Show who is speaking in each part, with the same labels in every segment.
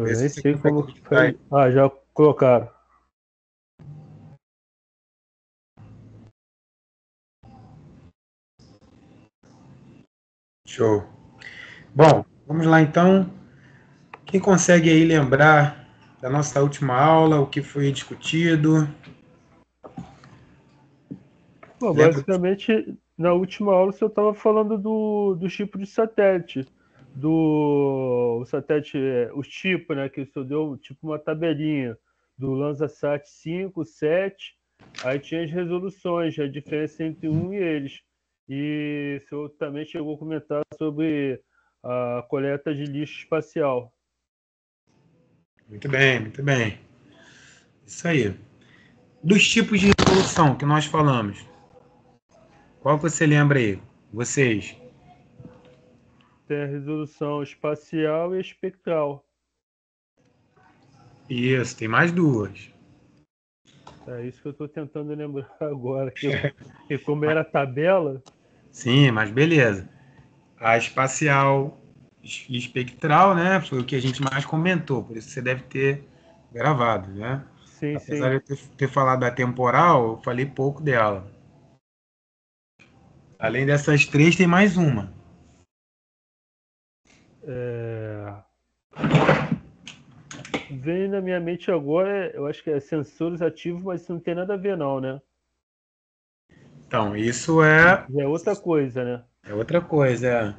Speaker 1: Eu
Speaker 2: Vê
Speaker 1: nem
Speaker 2: se você
Speaker 1: sei
Speaker 2: consegue
Speaker 1: como
Speaker 2: digitar
Speaker 1: foi.
Speaker 2: aí.
Speaker 1: Ah, já colocaram.
Speaker 2: Show. Bom, vamos lá então. Quem consegue aí lembrar da nossa última aula, o que foi discutido?
Speaker 1: Bom,
Speaker 2: Lembra?
Speaker 1: basicamente, na última aula você estava falando do tipo de satélite. O satélite, os tipos, né? Que você deu tipo uma tabelinha do Landsat 5, 7. Aí tinha as resoluções, a diferença entre um e eles. E o senhor também chegou a comentar sobre a coleta de lixo espacial.
Speaker 2: Muito bem, muito bem. Isso aí. Dos tipos de resolução que nós falamos, qual você lembra aí? Vocês?
Speaker 1: Tem a resolução espacial e espectral.
Speaker 2: Isso, tem mais duas.
Speaker 1: É isso que eu estou tentando lembrar agora. Que como era tabela,
Speaker 2: Sim, mas beleza. A espacial e espectral, né? Foi o que a gente mais comentou, por isso você deve ter gravado, né?
Speaker 1: sim,
Speaker 2: Apesar
Speaker 1: sim.
Speaker 2: de eu ter falado da temporal, eu falei pouco dela. Além dessas três, tem mais uma.
Speaker 1: É, vem na minha mente agora, eu acho que é sensores ativos, mas isso não tem nada a ver não, né?
Speaker 2: Então, isso é,
Speaker 1: Já é outra coisa, né?
Speaker 2: é outra coisa. É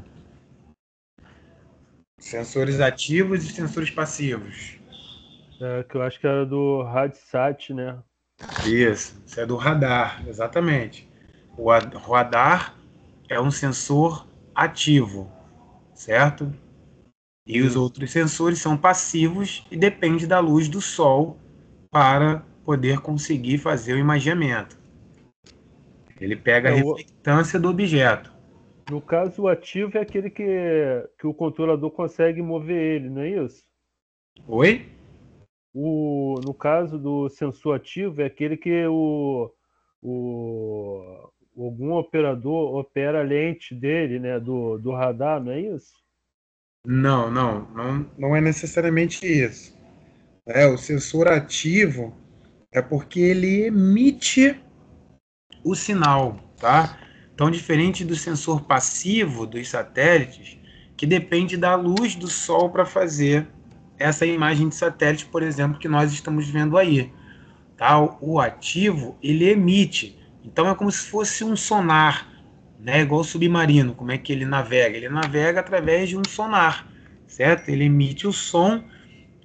Speaker 2: sensores ativos e sensores passivos.
Speaker 1: É, que eu acho que era do RadSat, né?
Speaker 2: Isso é do radar, exatamente. O radar é um sensor ativo, certo? E os
Speaker 1: Isso.
Speaker 2: outros sensores são passivos e depende da luz do sol para poder conseguir fazer o imageamento. Ele pega a
Speaker 1: É,
Speaker 2: reflectância do objeto.
Speaker 1: no caso, o ativo é aquele que o controlador consegue mover ele, não é isso?
Speaker 2: Oi?
Speaker 1: No caso do sensor ativo, é aquele que algum operador opera a lente dele, né? Do radar, não é isso?
Speaker 2: Não é necessariamente isso. O sensor ativo é porque ele emite o sinal, tá? Então, diferente do sensor passivo dos satélites, que depende da luz do sol para fazer essa imagem de satélite, por exemplo, que nós estamos vendo aí, tá? O ativo, ele emite. Então, é como se fosse um sonar, né? Igual o submarino, como é que ele navega? Ele navega através de um sonar, certo? Ele emite o som,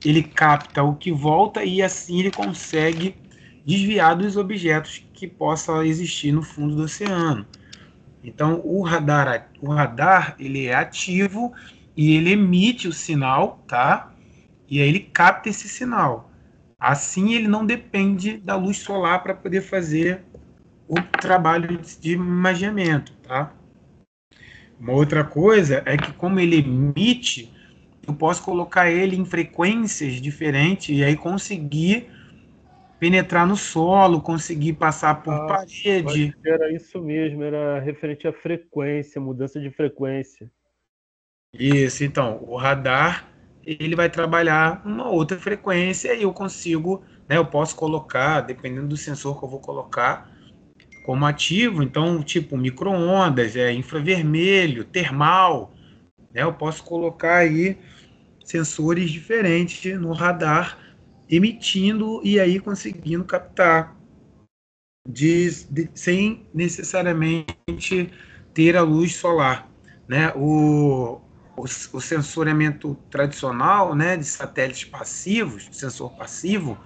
Speaker 2: ele capta o que volta e assim ele consegue desviar dos objetos que possam existir no fundo do oceano. Então, o radar ele é ativo e ele emite o sinal, tá? E aí ele capta esse sinal. Assim, ele não depende da luz solar para poder fazer o trabalho de imageamento, tá? Uma outra coisa é que como ele emite, eu posso colocar ele em frequências diferentes e aí conseguir penetrar no solo, conseguir passar por
Speaker 1: Ah, eu acho
Speaker 2: parede.
Speaker 1: que era isso mesmo, era referente à frequência, mudança de frequência.
Speaker 2: Isso, então, o radar ele vai trabalhar uma outra frequência e eu consigo, né, eu posso colocar, dependendo do sensor que eu vou colocar, como ativo, então, tipo, micro-ondas, infravermelho, termal, né, eu posso colocar aí sensores diferentes no radar, emitindo e aí conseguindo captar sem necessariamente ter a luz solar, né? O sensoriamento tradicional, né, de satélites passivos, sensor passivo,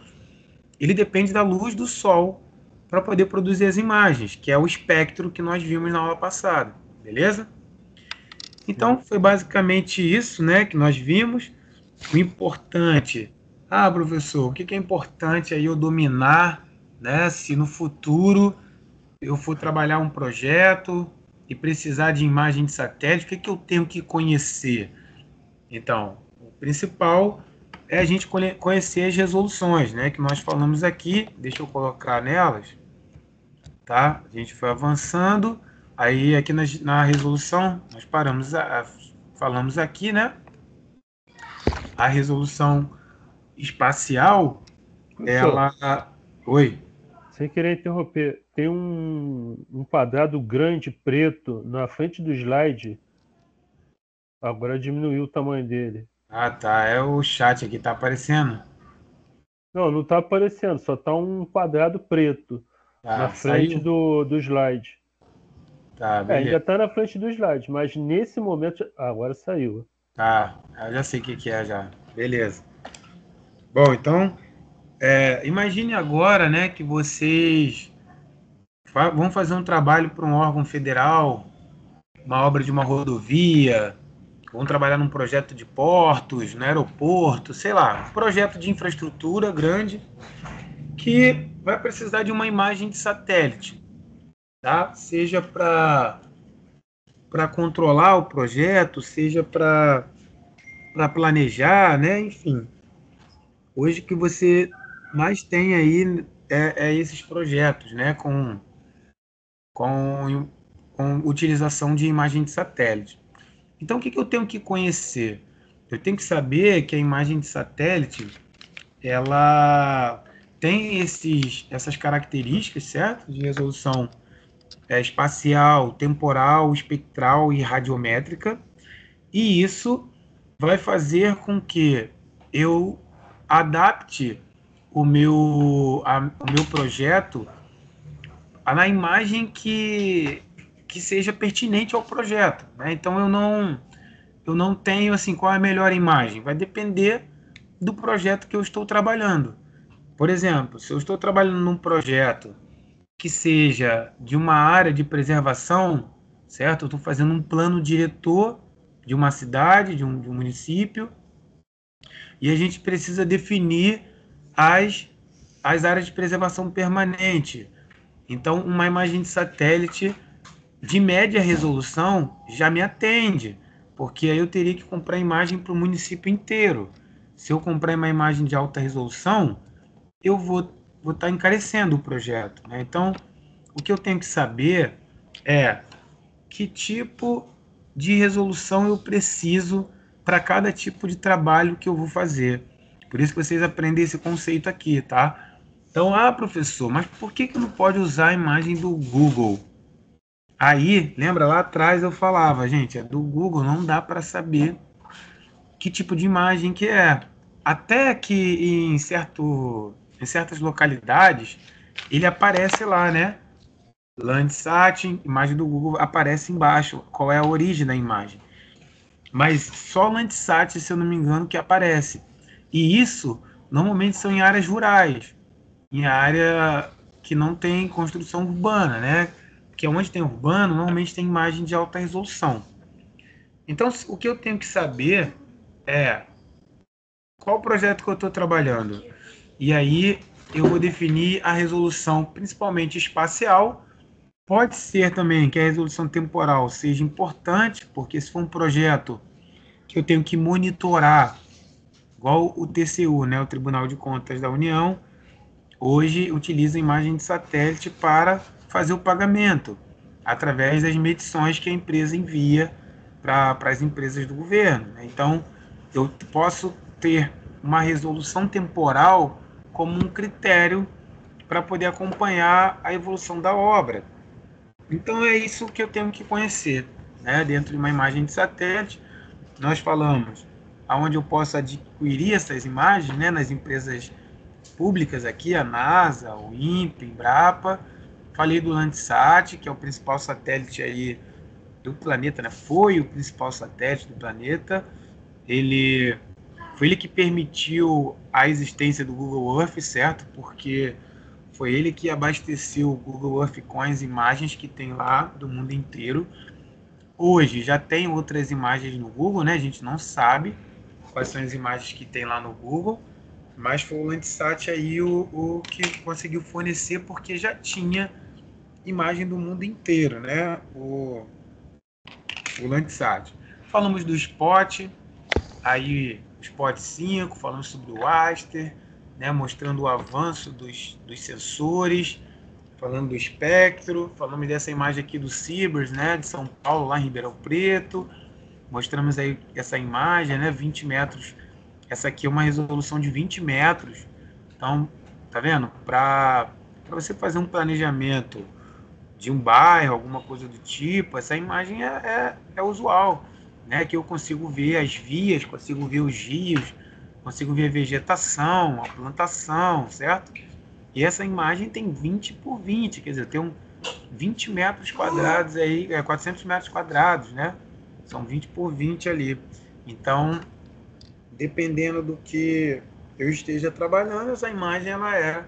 Speaker 2: ele depende da luz do sol para poder produzir as imagens, que é o espectro que nós vimos na aula passada, beleza?
Speaker 1: Sim.
Speaker 2: Então foi basicamente isso, né, que nós vimos. O importante, professor, o que é importante aí eu dominar, né, se no futuro eu for trabalhar um projeto e precisar de imagem de satélite, o que eu tenho que conhecer? Então, o principal é a gente conhecer as resoluções, né, que nós falamos aqui. Deixa eu colocar nelas, tá? A gente foi avançando, aí aqui na resolução nós falamos aqui, né? a resolução espacial,
Speaker 1: Professor,
Speaker 2: ela... Oi?
Speaker 1: sem querer interromper, tem um quadrado grande preto na frente do slide. Agora diminuiu o tamanho dele.
Speaker 2: Ah, tá. É o chat aqui, tá aparecendo?
Speaker 1: Não, não tá aparecendo, só tá um quadrado preto na
Speaker 2: Tá,
Speaker 1: frente
Speaker 2: saiu?
Speaker 1: do slide.
Speaker 2: Tá,
Speaker 1: É, ainda
Speaker 2: beleza.
Speaker 1: tá na frente do slide, mas nesse momento. Agora saiu.
Speaker 2: Tá, eu já sei o que que é já. Beleza. Bom, então, imagine agora, né, que vocês vão fazer um trabalho para um órgão federal, uma obra de uma rodovia, vão trabalhar num projeto de portos, no aeroporto, sei lá, um projeto de infraestrutura grande que vai precisar de uma imagem de satélite, tá? Seja para controlar o projeto, seja para planejar, né? Enfim, hoje que você mais tem aí é esses projetos, né? Com, com utilização de imagem de satélite. Então, o que, que eu tenho que conhecer? Eu tenho que saber que a imagem de satélite ela tem essas características, certo? De resolução espacial, temporal, espectral e radiométrica. E isso vai fazer com que eu adapte o meu projeto na imagem que seja pertinente ao projeto. Né? Então eu não tenho assim qual é a melhor imagem. Vai depender do projeto que eu estou trabalhando. Por exemplo, se eu estou trabalhando num projeto que seja de uma área de preservação, certo? Eu estou fazendo um plano diretor de uma cidade, de um município, e a gente precisa definir as, as áreas de preservação permanente. Então, uma imagem de satélite de média resolução já me atende, porque aí eu teria que comprar imagem para o município inteiro. Se eu comprar uma imagem de alta resolução, eu vou estar encarecendo o projeto. Né? Então, o que eu tenho que saber é que tipo de resolução eu preciso para cada tipo de trabalho que eu vou fazer. Por isso que vocês aprendem esse conceito aqui, tá? Então, professor, mas por que não pode usar a imagem do Google? Aí, lembra lá atrás eu falava, gente, do Google não dá para saber que tipo de imagem que é. Até que em certas localidades ele aparece lá, né? Landsat, imagem do Google, aparece embaixo qual é a origem da imagem. Mas só o Landsat, se eu não me engano, que aparece. E isso normalmente são em áreas rurais, em área que não tem construção urbana, né? Porque onde tem urbano, normalmente tem imagem de alta resolução. Então, o que eu tenho que saber é qual projeto que eu estou trabalhando. E aí eu vou definir a resolução, principalmente espacial. Pode ser também que a resolução temporal seja importante, porque se for um projeto que eu tenho que monitorar, igual o TCU, né, o Tribunal de Contas da União, hoje utiliza imagem de satélite para fazer o pagamento, através das medições que a empresa envia para as empresas do governo. Então, eu posso ter uma resolução temporal como um critério para poder acompanhar a evolução da obra. Então é isso que eu tenho que conhecer, né? Dentro de uma imagem de satélite, nós falamos aonde eu posso adquirir essas imagens, né? Nas empresas públicas aqui, a NASA, o INPE, Embrapa. Falei do Landsat, que é o principal satélite aí do planeta, né? Foi o principal satélite do planeta. Ele foi ele que permitiu a existência do Google Earth, certo? Porque foi ele que abasteceu o Google Earth com as imagens que tem lá do mundo inteiro. Hoje já tem outras imagens no Google, né? A gente não sabe quais são as imagens que tem lá no Google, mas foi o Landsat aí o que conseguiu fornecer porque já tinha imagem do mundo inteiro, né? O Landsat. Falamos do Spot, aí o Spot 5, falamos sobre o Aster, né? Mostrando o avanço dos sensores, falando do espectro, falamos dessa imagem aqui do Cibers, né, de São Paulo, lá em Ribeirão Preto, mostramos aí essa imagem, né, 20 metros Essa aqui é uma resolução de 20 metros. Então, tá vendo? Para você fazer um planejamento de um bairro, alguma coisa do tipo, essa imagem é usual, né? Que eu consigo ver as vias, consigo ver os rios, consigo ver a vegetação, a plantação, certo? E essa imagem tem 20 por 20, quer dizer, tem 20 metros quadrados aí, 400 metros quadrados, né? São 20 por 20 ali. Então, dependendo do que eu esteja trabalhando, essa imagem ela é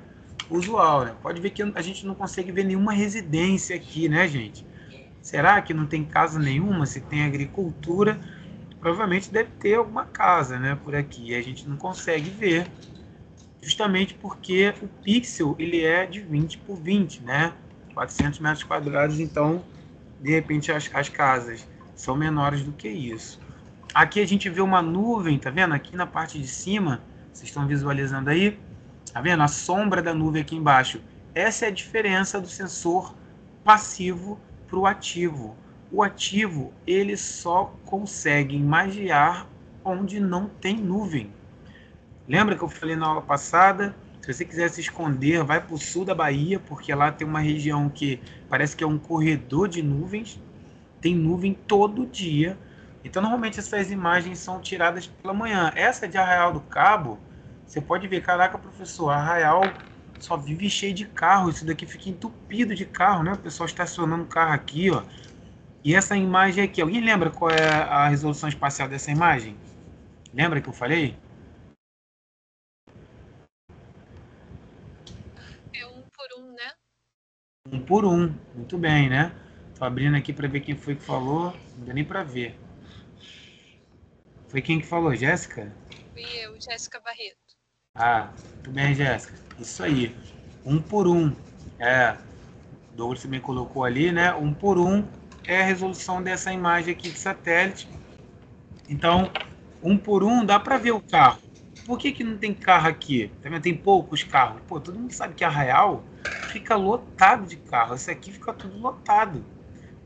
Speaker 2: usual, né? Pode ver que a gente não consegue ver nenhuma residência aqui, né, gente? Será que não tem casa nenhuma? Se tem agricultura, provavelmente deve ter alguma casa, né, por aqui. E a gente não consegue ver, justamente porque o pixel ele é de 20 por 20, né? 400 metros quadrados, então, de repente, as casas são menores do que isso. Aqui a gente vê uma nuvem, tá vendo? Aqui na parte de cima, vocês estão visualizando aí? Tá vendo? A sombra da nuvem aqui embaixo. Essa é a diferença do sensor passivo para o ativo. O ativo, ele só consegue imagiar onde não tem nuvem. Lembra que eu falei na aula passada? Se você quiser se esconder, vai para o sul da Bahia, porque lá tem uma região que parece que é um corredor de nuvens. Tem nuvem todo dia. Então, normalmente essas imagens são tiradas pela manhã. Essa de Arraial do Cabo, você pode ver, caraca, professor, Arraial só vive cheio de carro. Isso daqui fica entupido de carro, né? O pessoal estacionando carro aqui, ó. E essa imagem aqui, alguém lembra qual é a resolução espacial dessa imagem? Lembra que eu falei?
Speaker 3: É 1 por 1, né?
Speaker 2: 1 por 1. Muito bem, né? Tô abrindo aqui para ver quem foi que falou. Não dá nem para ver. Foi quem que falou, Jéssica?
Speaker 3: Fui eu, Jéssica Barreto.
Speaker 2: Ah, muito bem, Jéssica. Isso aí. 1 por 1. É, Douglas também colocou ali, né? 1 por 1 é a resolução dessa imagem aqui de satélite. Então, 1 por 1 dá para ver o carro. Por que não tem carro aqui? Também tem poucos carros. Pô, todo mundo sabe que Arraial fica lotado de carro. Esse aqui fica tudo lotado.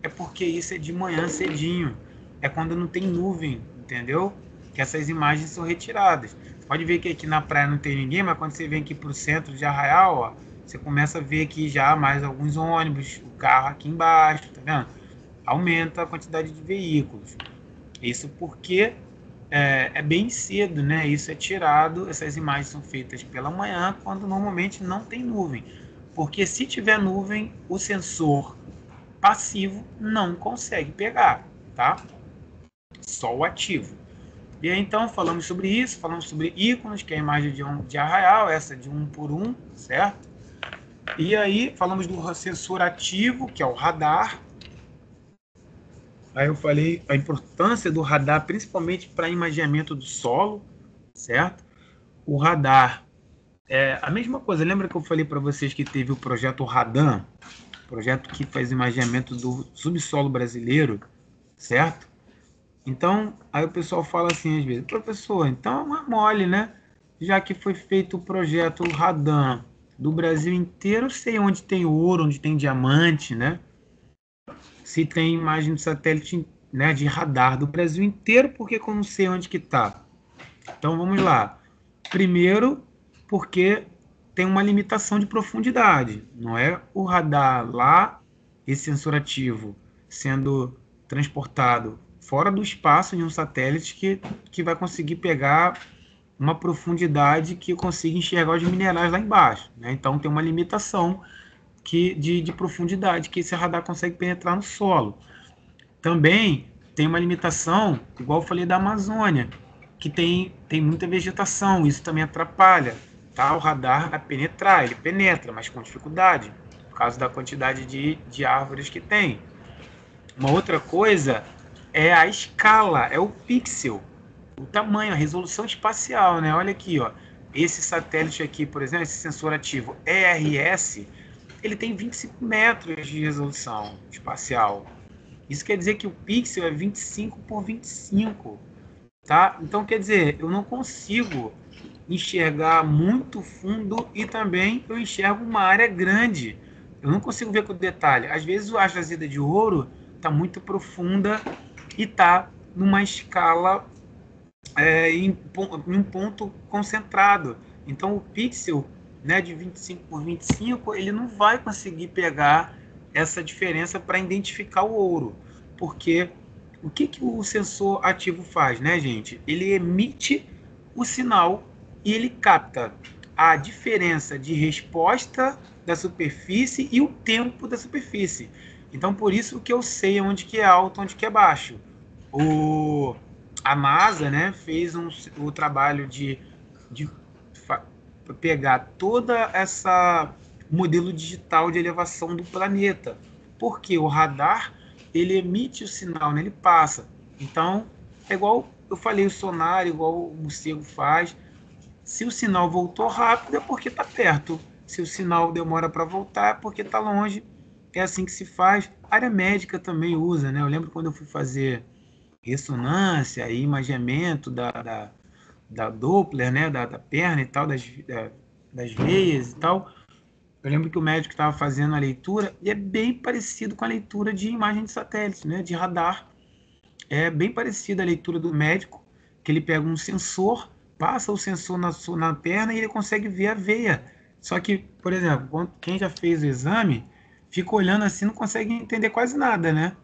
Speaker 2: É porque isso é de manhã cedinho. É quando não tem nuvem, entendeu? Que essas imagens são retiradas. Você pode ver que aqui na praia não tem ninguém, mas quando você vem aqui para o centro de Arraial, ó, você começa a ver aqui já mais alguns ônibus, o carro aqui embaixo, tá vendo? Aumenta a quantidade de veículos. Isso porque é bem cedo, né? Isso é tirado, essas imagens são feitas pela manhã, quando normalmente não tem nuvem. Porque se tiver nuvem, o sensor passivo não consegue pegar, tá? Só o ativo. E aí, então, falamos sobre isso, falamos sobre ícones, que é a imagem de Arraial, essa de 1 por 1, certo? E aí, falamos do sensor ativo, que é o radar. Aí eu falei a importância do radar, principalmente para imageamento do solo, certo? O radar é a mesma coisa. Lembra que eu falei para vocês que teve o projeto Radan, projeto que faz imageamento do subsolo brasileiro, certo? Então, aí o pessoal fala assim às vezes, professor, então é uma mole, né? Já que foi feito o projeto Radan do Brasil inteiro, eu sei onde tem ouro, onde tem diamante, né? Se tem imagem de satélite, né, de radar do Brasil inteiro, porque eu não sei onde que está? Então, vamos lá. Primeiro, porque tem uma limitação de profundidade. Não é o radar lá, esse sensor ativo, sendo transportado fora do espaço de um satélite que vai conseguir pegar uma profundidade que eu consiga enxergar os minerais lá embaixo, né? Então tem uma limitação de profundidade que esse radar consegue penetrar no solo. Também tem uma limitação, igual eu falei da Amazônia, que tem muita vegetação, isso também atrapalha, tá? O radar a penetrar, ele penetra, mas com dificuldade, por causa da quantidade de árvores que tem. Uma outra coisa é a escala, é o pixel, o tamanho, a resolução espacial, né? Olha aqui, ó, esse satélite aqui, por exemplo, esse sensor ativo ERS, ele tem 25 metros de resolução espacial. Isso quer dizer que o pixel é 25 por 25, tá? Então, quer dizer, eu não consigo enxergar muito fundo e também eu enxergo uma área grande. Eu não consigo ver com detalhe. Às vezes a jazida de ouro está muito profunda e está numa escala em um ponto concentrado. Então, o pixel, né, de 25 por 25, ele não vai conseguir pegar essa diferença para identificar o ouro. Porque o que o sensor ativo faz, né, gente? Ele emite o sinal e ele capta a diferença de resposta da superfície e o tempo da superfície. Então, por isso que eu sei onde que é alto, onde que é baixo. A NASA, né, fez o trabalho de pegar toda essa modelo digital de elevação do planeta, porque o radar ele emite o sinal, né, ele passa. Então é igual eu falei, o sonar, igual o morcego faz. Se o sinal voltou rápido é porque está perto. Se o sinal demora para voltar é porque está longe. É assim que se faz. A área médica também usa, né? Eu lembro quando eu fui fazer ressonância e imageamento da Doppler, né, da perna e tal, das veias e tal. Eu lembro que o médico estava fazendo a leitura e é bem parecido com a leitura de imagem de satélite, né, de radar. É bem parecida a leitura do médico, que ele pega um sensor, passa o sensor na perna e ele consegue ver a veia. Só que, por exemplo, quem já fez o exame, fica olhando assim, não consegue entender quase nada, né?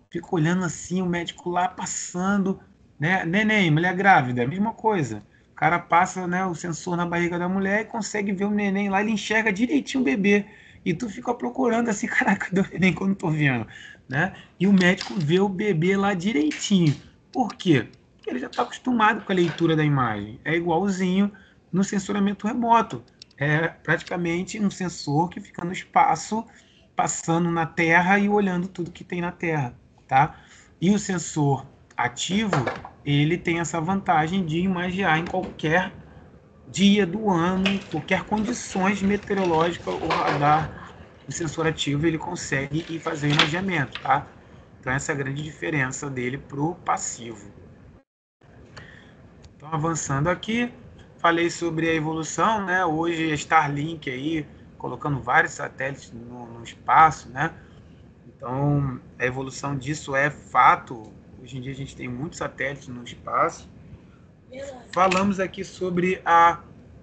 Speaker 2: Fica olhando assim, o médico lá passando, né? Neném, mulher grávida, a mesma coisa. O cara passa, né, o sensor na barriga da mulher e consegue ver o neném lá, ele enxerga direitinho o bebê. E tu fica procurando assim, caraca, do neném que eu não tô vendo, né? E o médico vê o bebê lá direitinho. Por quê? Porque ele já está acostumado com a leitura da imagem. É igualzinho no sensoramento remoto. É praticamente um sensor que fica no espaço, passando na Terra e olhando tudo que tem na Terra, tá? E o sensor ativo, ele tem essa vantagem de imagiar em qualquer dia do ano, qualquer condições meteorológicas, o radar, o sensor ativo, ele consegue ir fazer o imagiamento, tá? Então essa é a grande diferença dele pro passivo. Então avançando aqui, falei sobre a evolução, né? Hoje a Starlink aí colocando vários satélites no espaço, né? Então a evolução disso é fato. Hoje em dia a gente tem muitos satélites no espaço. Falamos aqui sobre a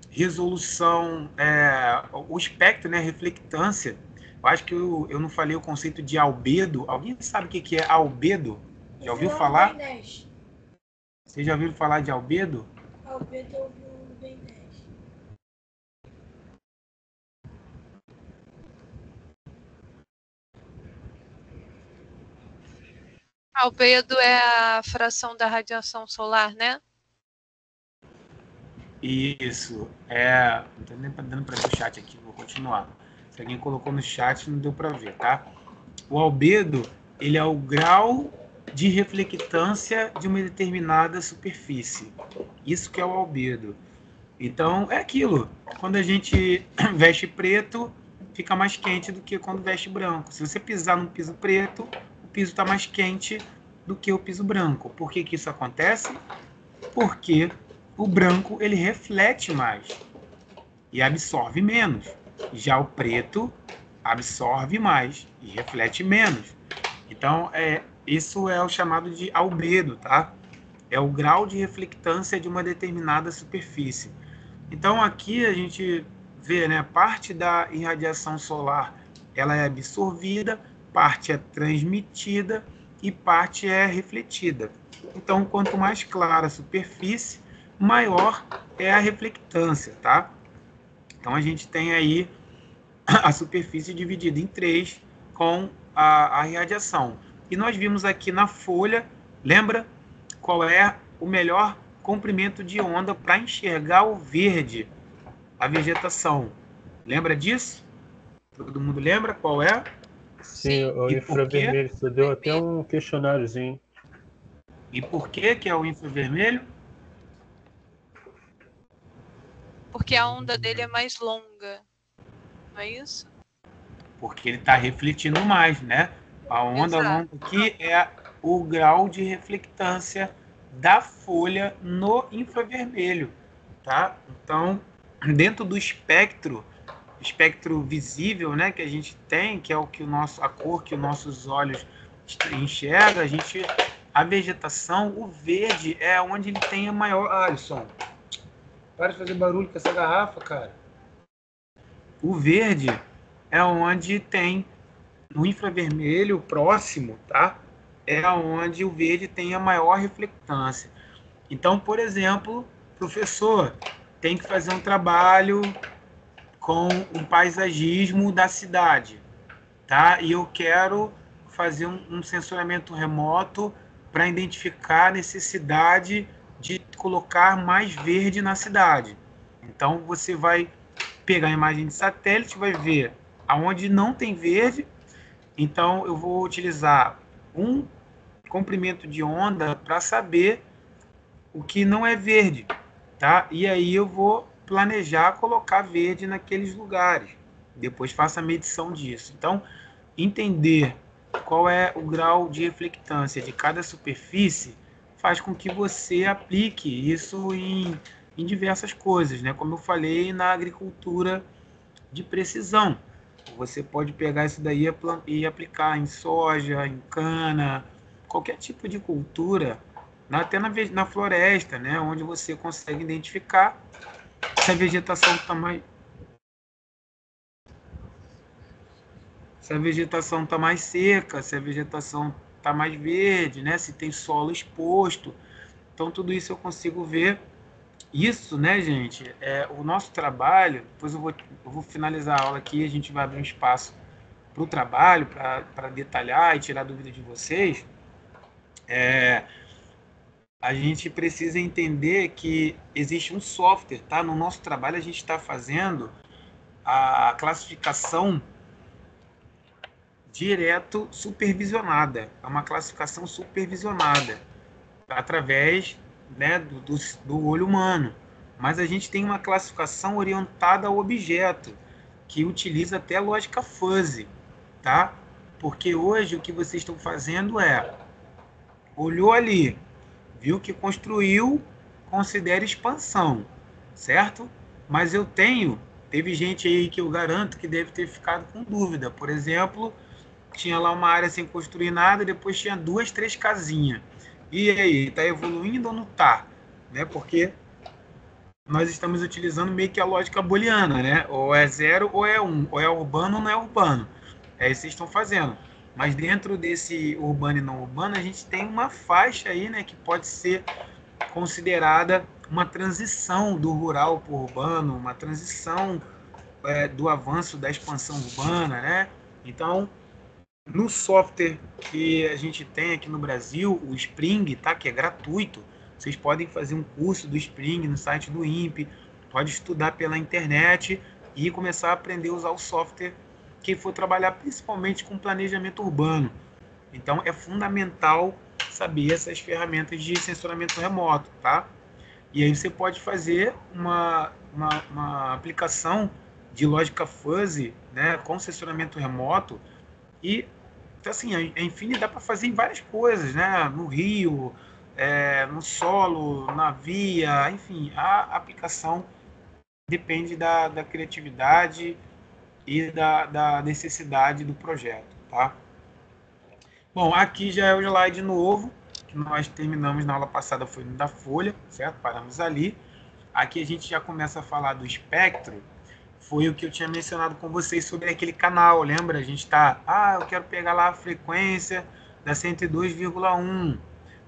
Speaker 2: resolução, o espectro, né, reflectância. Eu acho que eu não falei o conceito de albedo. Alguém sabe o que é albedo? Já ouviu falar? Você já ouviu falar de albedo?
Speaker 4: Albedo eu vi no Ben 10.
Speaker 3: Albedo é a fração da radiação solar, né?
Speaker 2: Isso. Não tô nem dando para ver o chat aqui, vou continuar. Se alguém colocou no chat, não deu para ver, tá? O albedo, ele é o grau de reflectância de uma determinada superfície. Isso que é o albedo. Então, é aquilo. Quando a gente veste preto, fica mais quente do que quando veste branco. Se você pisar num piso preto, o piso está mais quente do que o piso branco. Por que isso acontece? Porque o branco ele reflete mais e absorve menos. Já o preto absorve mais e reflete menos. Então, isso é o chamado de albedo, tá? É o grau de reflectância de uma determinada superfície. Então, aqui a gente vê, né, parte da irradiação solar ela é absorvida, parte é transmitida e parte é refletida. Então, quanto mais clara a superfície, maior é a reflectância, tá? Então, a gente tem aí a superfície dividida em 3 com a radiação. E nós vimos aqui na folha, lembra qual é o melhor comprimento de onda para enxergar o verde, a vegetação? Lembra disso? Todo mundo lembra qual é?
Speaker 1: Sim, o
Speaker 2: E por quê?
Speaker 1: infravermelho. Você deu até um questionáriozinho.
Speaker 2: E por que é o infravermelho?
Speaker 3: Porque a onda dele é mais longa. Não é isso?
Speaker 2: Porque ele está refletindo mais, né? A onda longa aqui é o grau de reflectância da folha no infravermelho, tá? Então, dentro do espectro visível, né, que a gente tem, que é o que a cor que os nossos olhos enxerga, a gente a vegetação, o verde é onde ele tem a maior... Alisson, para de fazer barulho com essa garrafa, cara. O verde é onde tem, no infravermelho próximo, tá? É onde o verde tem a maior reflectância. Então, por exemplo, professor, tem que fazer um trabalho com um paisagismo da cidade, tá? E eu quero fazer um sensoramento remoto para identificar a necessidade de colocar mais verde na cidade. Então, você vai pegar a imagem de satélite, vai ver aonde não tem verde. Então, eu vou utilizar um comprimento de onda para saber o que não é verde, tá? E aí eu vou planejar colocar verde naqueles lugares. Depois faço a medição disso. Então, entender qual é o grau de reflectância de cada superfície faz com que você aplique isso em diversas coisas, né? Como eu falei, na agricultura de precisão. Você pode pegar isso daí e aplicar em soja, em cana, qualquer tipo de cultura, até na floresta, né? Onde você consegue identificar se a vegetação está mais... Se a vegetação está mais seca, se a vegetação está mais verde, né? Se tem solo exposto. Então, tudo isso eu consigo ver. Isso, né, gente, é o nosso trabalho. Depois eu vou finalizar a aula aqui, a gente vai abrir um espaço para o trabalho, para detalhar e tirar dúvida de vocês. A gente precisa entender que existe um software, tá? No nosso trabalho a gente está fazendo a classificação direto supervisionada. É uma classificação supervisionada através, né, do olho humano. Mas a gente tem uma classificação orientada ao objeto, que utiliza até lógica fuzzy, tá? Porque hoje o que vocês estão fazendo é, olhou ali, viu que construiu, considera expansão, certo? Mas teve gente aí que eu garanto que deve ter ficado com dúvida. Por exemplo, tinha lá uma área sem construir nada, depois tinha 2, 3 casinhas. E aí, está evoluindo ou não está? Né? Porque nós estamos utilizando meio que a lógica booleana, né? Ou é 0 ou é 1, ou é urbano ou não é urbano. É isso que vocês estão fazendo. Mas dentro desse urbano e não urbano, a gente tem uma faixa aí, né, que pode ser considerada uma transição do rural para o urbano, uma transição do avanço da expansão urbana, né? Então, no software que a gente tem aqui no Brasil, o Spring, tá? Que é gratuito. Vocês podem fazer um curso do Spring no site do INPE, pode estudar pela internet e começar a aprender a usar o software que for trabalhar principalmente com planejamento urbano. Então é fundamental saber essas ferramentas de sensoramento remoto, tá? E aí você pode fazer uma aplicação de lógica fuzzy, né, com sensoramento remoto. E assim, enfim, dá para fazer em várias coisas, né? No rio, no solo, na via, enfim, a aplicação depende da criatividade e da necessidade do projeto, tá? Bom, aqui já é o slide novo, que nós terminamos na aula passada, foi no da folha, certo? Paramos ali. Aqui a gente já começa a falar do espectro. Foi o que eu tinha mencionado com vocês sobre aquele canal, lembra? A gente está, eu quero pegar lá a frequência da 102,1,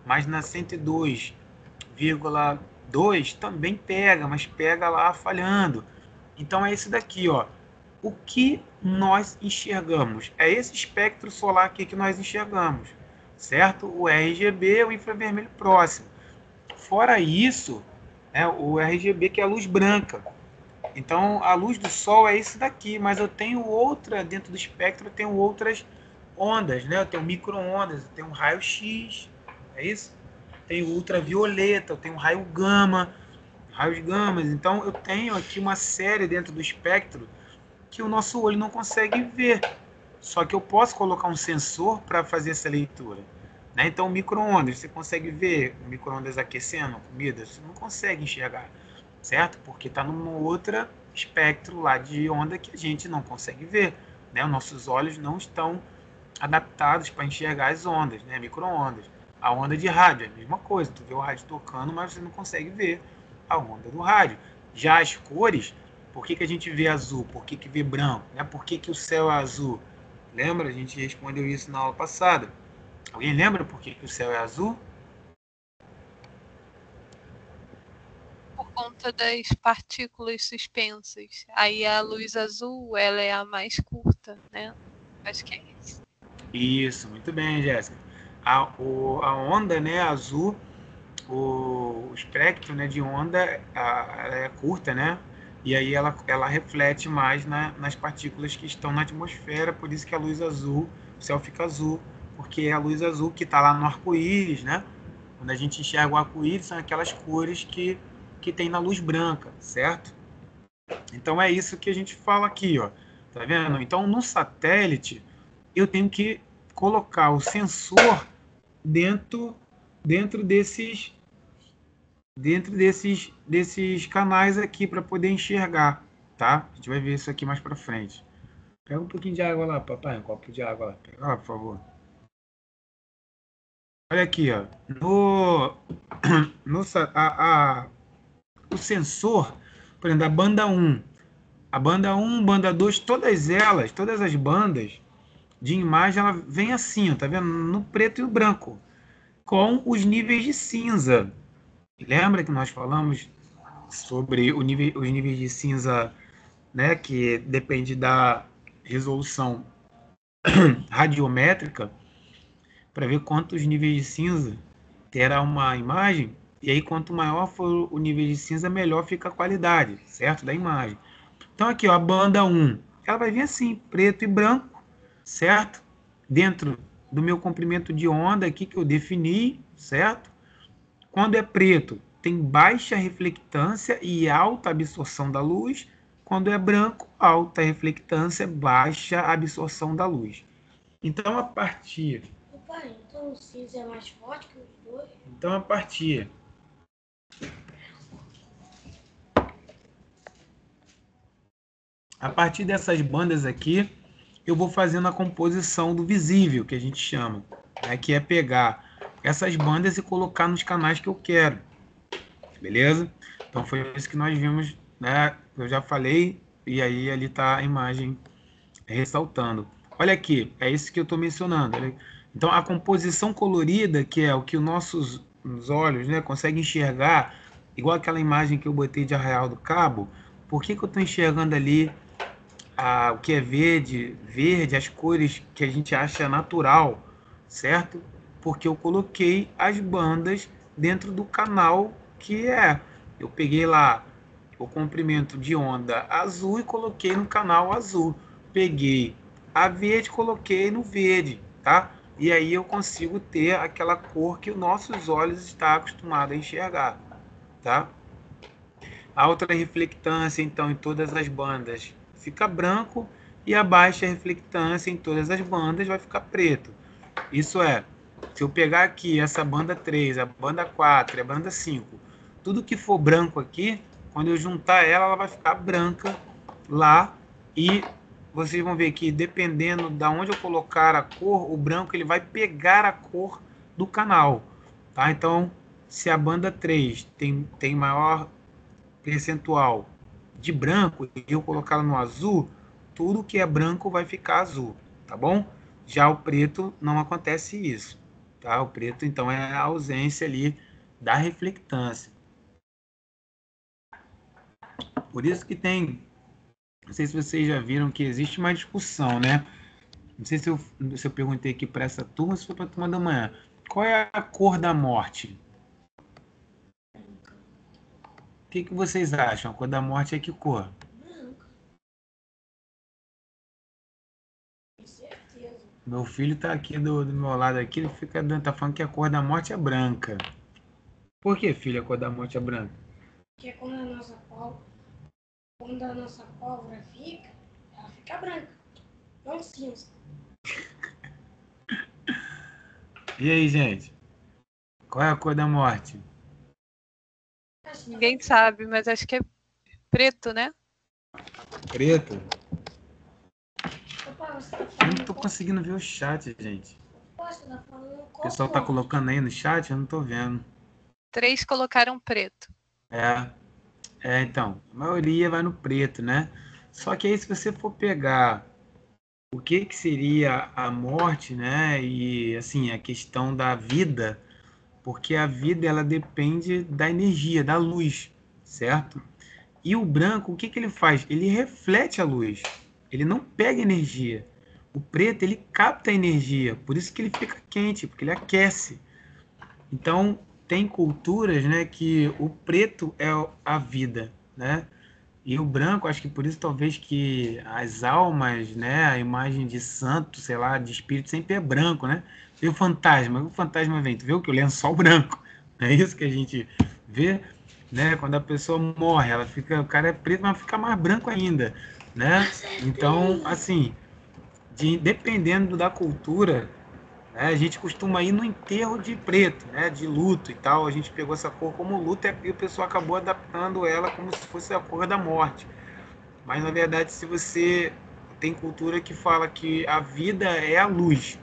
Speaker 2: mas na 102,2 também pega, mas pega lá falhando. Então é isso daqui, ó. O que nós enxergamos? É esse espectro solar aqui que nós enxergamos, certo? O RGB, o infravermelho próximo. Fora isso, o RGB, que é a luz branca. Então, a luz do sol é isso daqui, mas eu tenho outra, dentro do espectro, eu tenho outras ondas, né? Eu tenho micro-ondas, eu tenho um raio-x, é isso? Tenho ultravioleta, eu tenho raio gama, raios gamas. Então, eu tenho aqui uma série dentro do espectro que o nosso olho não consegue ver. Só que eu posso colocar um sensor para fazer essa leitura. Né? Então, micro-ondas, você consegue ver o micro-ondas aquecendo a comida? Você não consegue enxergar, certo? Porque está num outro espectro lá de onda que a gente não consegue ver. Né? Os nossos olhos não estão adaptados para enxergar as ondas, né? Micro-ondas. A onda de rádio é a mesma coisa. Tu vê o rádio tocando, mas você não consegue ver a onda do rádio. Já as cores, por que a gente vê azul? Por que vê branco? Né? Por que o céu é azul? Lembra? A gente respondeu isso na aula passada. Alguém lembra por que o céu é azul?
Speaker 3: Por conta das partículas suspensas. Aí a luz azul, ela é a mais curta, né? Acho que é isso.
Speaker 2: Isso, muito bem, Jéssica. A onda, né, azul, o espectro, né, de onda ela é curta, né? E aí ela reflete mais nas partículas que estão na atmosfera, por isso que a luz azul, o céu fica azul, porque é a luz azul que está lá no arco-íris, né? Quando a gente enxerga o arco-íris, são aquelas cores que tem na luz branca, certo? Então é isso que a gente fala aqui, ó. Tá vendo? Então no satélite eu tenho que colocar o sensor dentro desses canais aqui para poder enxergar, tá? A gente vai ver isso aqui mais para frente. Pega um pouquinho de água lá, papai, um copo de água lá. Pega lá, por favor. Olha aqui, ó. O sensor, por exemplo, da banda 1. A banda 1, banda 2, todas as bandas de imagem, ela vem assim, ó, tá vendo? No preto e o branco, com os níveis de cinza. Lembra que nós falamos sobre os níveis de cinza, né, que depende da resolução radiométrica, para ver quantos níveis de cinza terá uma imagem, e aí quanto maior for o nível de cinza, melhor fica a qualidade, certo? Da imagem. Então aqui, ó, a banda 1, ela vai vir assim, preto e branco, certo? Dentro do meu comprimento de onda aqui que eu defini, certo? Quando é preto, tem baixa reflectância e alta absorção da luz. Quando é branco, alta reflectância, baixa absorção da luz. Então, a partir...
Speaker 4: Papai, então o cinza é mais forte que os dois?
Speaker 2: Então, a partir dessas bandas aqui, eu vou fazendo a composição do visível, que a gente chama, né? Que é pegar essas bandas e colocar nos canais que eu quero. Beleza? Então foi isso que nós vimos, né? Eu já falei, e aí ali está a imagem ressaltando. Olha aqui, é isso que eu estou mencionando. Então a composição colorida, que é o que os nossos olhos, né, conseguem enxergar, igual aquela imagem que eu botei de Arraial do Cabo, por que eu estou enxergando ali o que é verde, as cores que a gente acha natural, certo? Porque eu coloquei as bandas dentro do canal que eu peguei lá o comprimento de onda azul e coloquei no canal azul. Peguei a verde, coloquei no verde, tá? E aí eu consigo ter aquela cor que os nossos olhos estão acostumados a enxergar, tá? A alta reflectância, então, em todas as bandas fica branco e a baixa reflectância em todas as bandas vai ficar preto. Isso é, se eu pegar aqui essa banda 3, a banda 4 e a banda 5, tudo que for branco aqui, quando eu juntar ela vai ficar branca lá e vocês vão ver que dependendo de onde eu colocar a cor, o branco ele vai pegar a cor do canal. Tá? Então, se a banda 3 tem maior percentual de branco e eu colocá-la no azul, tudo que é branco vai ficar azul, tá bom? Já o preto não acontece isso, tá? O preto então é a ausência ali da reflectância. Por isso que tem, não sei se vocês já viram que existe uma discussão, né? Não sei se eu perguntei aqui para essa turma, se foi para a turma da manhã. Qual é a cor da morte? O que vocês acham? A cor da morte é que cor?
Speaker 4: Branco. Com certeza.
Speaker 2: Meu filho tá aqui do meu lado aqui, ele tá falando que a cor da morte é branca. Por que, filho, a cor da morte é branca?
Speaker 4: Porque quando a nossa pólvora fica, ela fica branca. Não cinza.
Speaker 2: E aí, gente? Qual é a cor da morte?
Speaker 3: Ninguém sabe, mas acho que é preto, né?
Speaker 2: Preto?
Speaker 4: Papai, você tá
Speaker 2: Eu não
Speaker 4: falando
Speaker 2: tô conseguindo ver o chat, gente.
Speaker 4: Papai, você tá falando
Speaker 2: O
Speaker 4: qual
Speaker 2: pessoal tá
Speaker 4: ponto?
Speaker 2: colocando aí no chat, eu não tô vendo.
Speaker 3: 3 colocaram preto.
Speaker 2: Então, a maioria vai no preto, né? Só que aí se você for pegar o que seria a morte, né? E assim, a questão da vida, porque a vida ela depende da energia, da luz, certo? E o branco, o que ele faz? Ele reflete a luz. Ele não pega energia. O preto, ele capta energia, por isso que ele fica quente, porque ele aquece. Então, tem culturas, né, que o preto é a vida, né? E o branco, acho que por isso talvez que as almas, né, a imagem de santo, sei lá, de espírito sempre é branco, né? E o fantasma vem, tu vê o que? O lençol branco. É isso que a gente vê, né? Quando a pessoa morre, ela fica, o cara é preto, mas fica mais branco ainda, né? Então, assim, dependendo da cultura, né, a gente costuma ir no enterro de preto, né, de luto e tal. A gente pegou essa cor como luto e o pessoal acabou adaptando ela como se fosse a cor da morte. Mas na verdade, se você tem cultura que fala que a vida é a luz,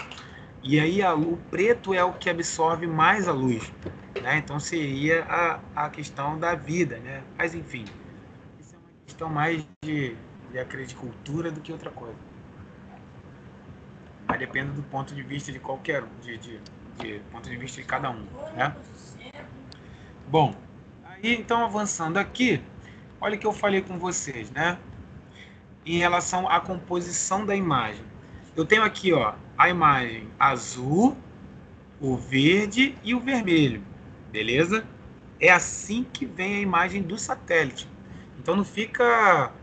Speaker 2: e aí o preto é o que absorve mais a luz, né? Então seria a questão da vida, né? Mas enfim, isso é uma questão mais de cultura do que outra coisa. Mas depende do ponto de vista de qualquer um, de ponto de vista de cada um, né? Bom, aí então avançando aqui, olha o que eu falei com vocês, né? Em relação à composição da imagem. Eu tenho aqui, ó, a imagem azul, o verde e o vermelho, beleza? É assim que vem a imagem do satélite. Então não fica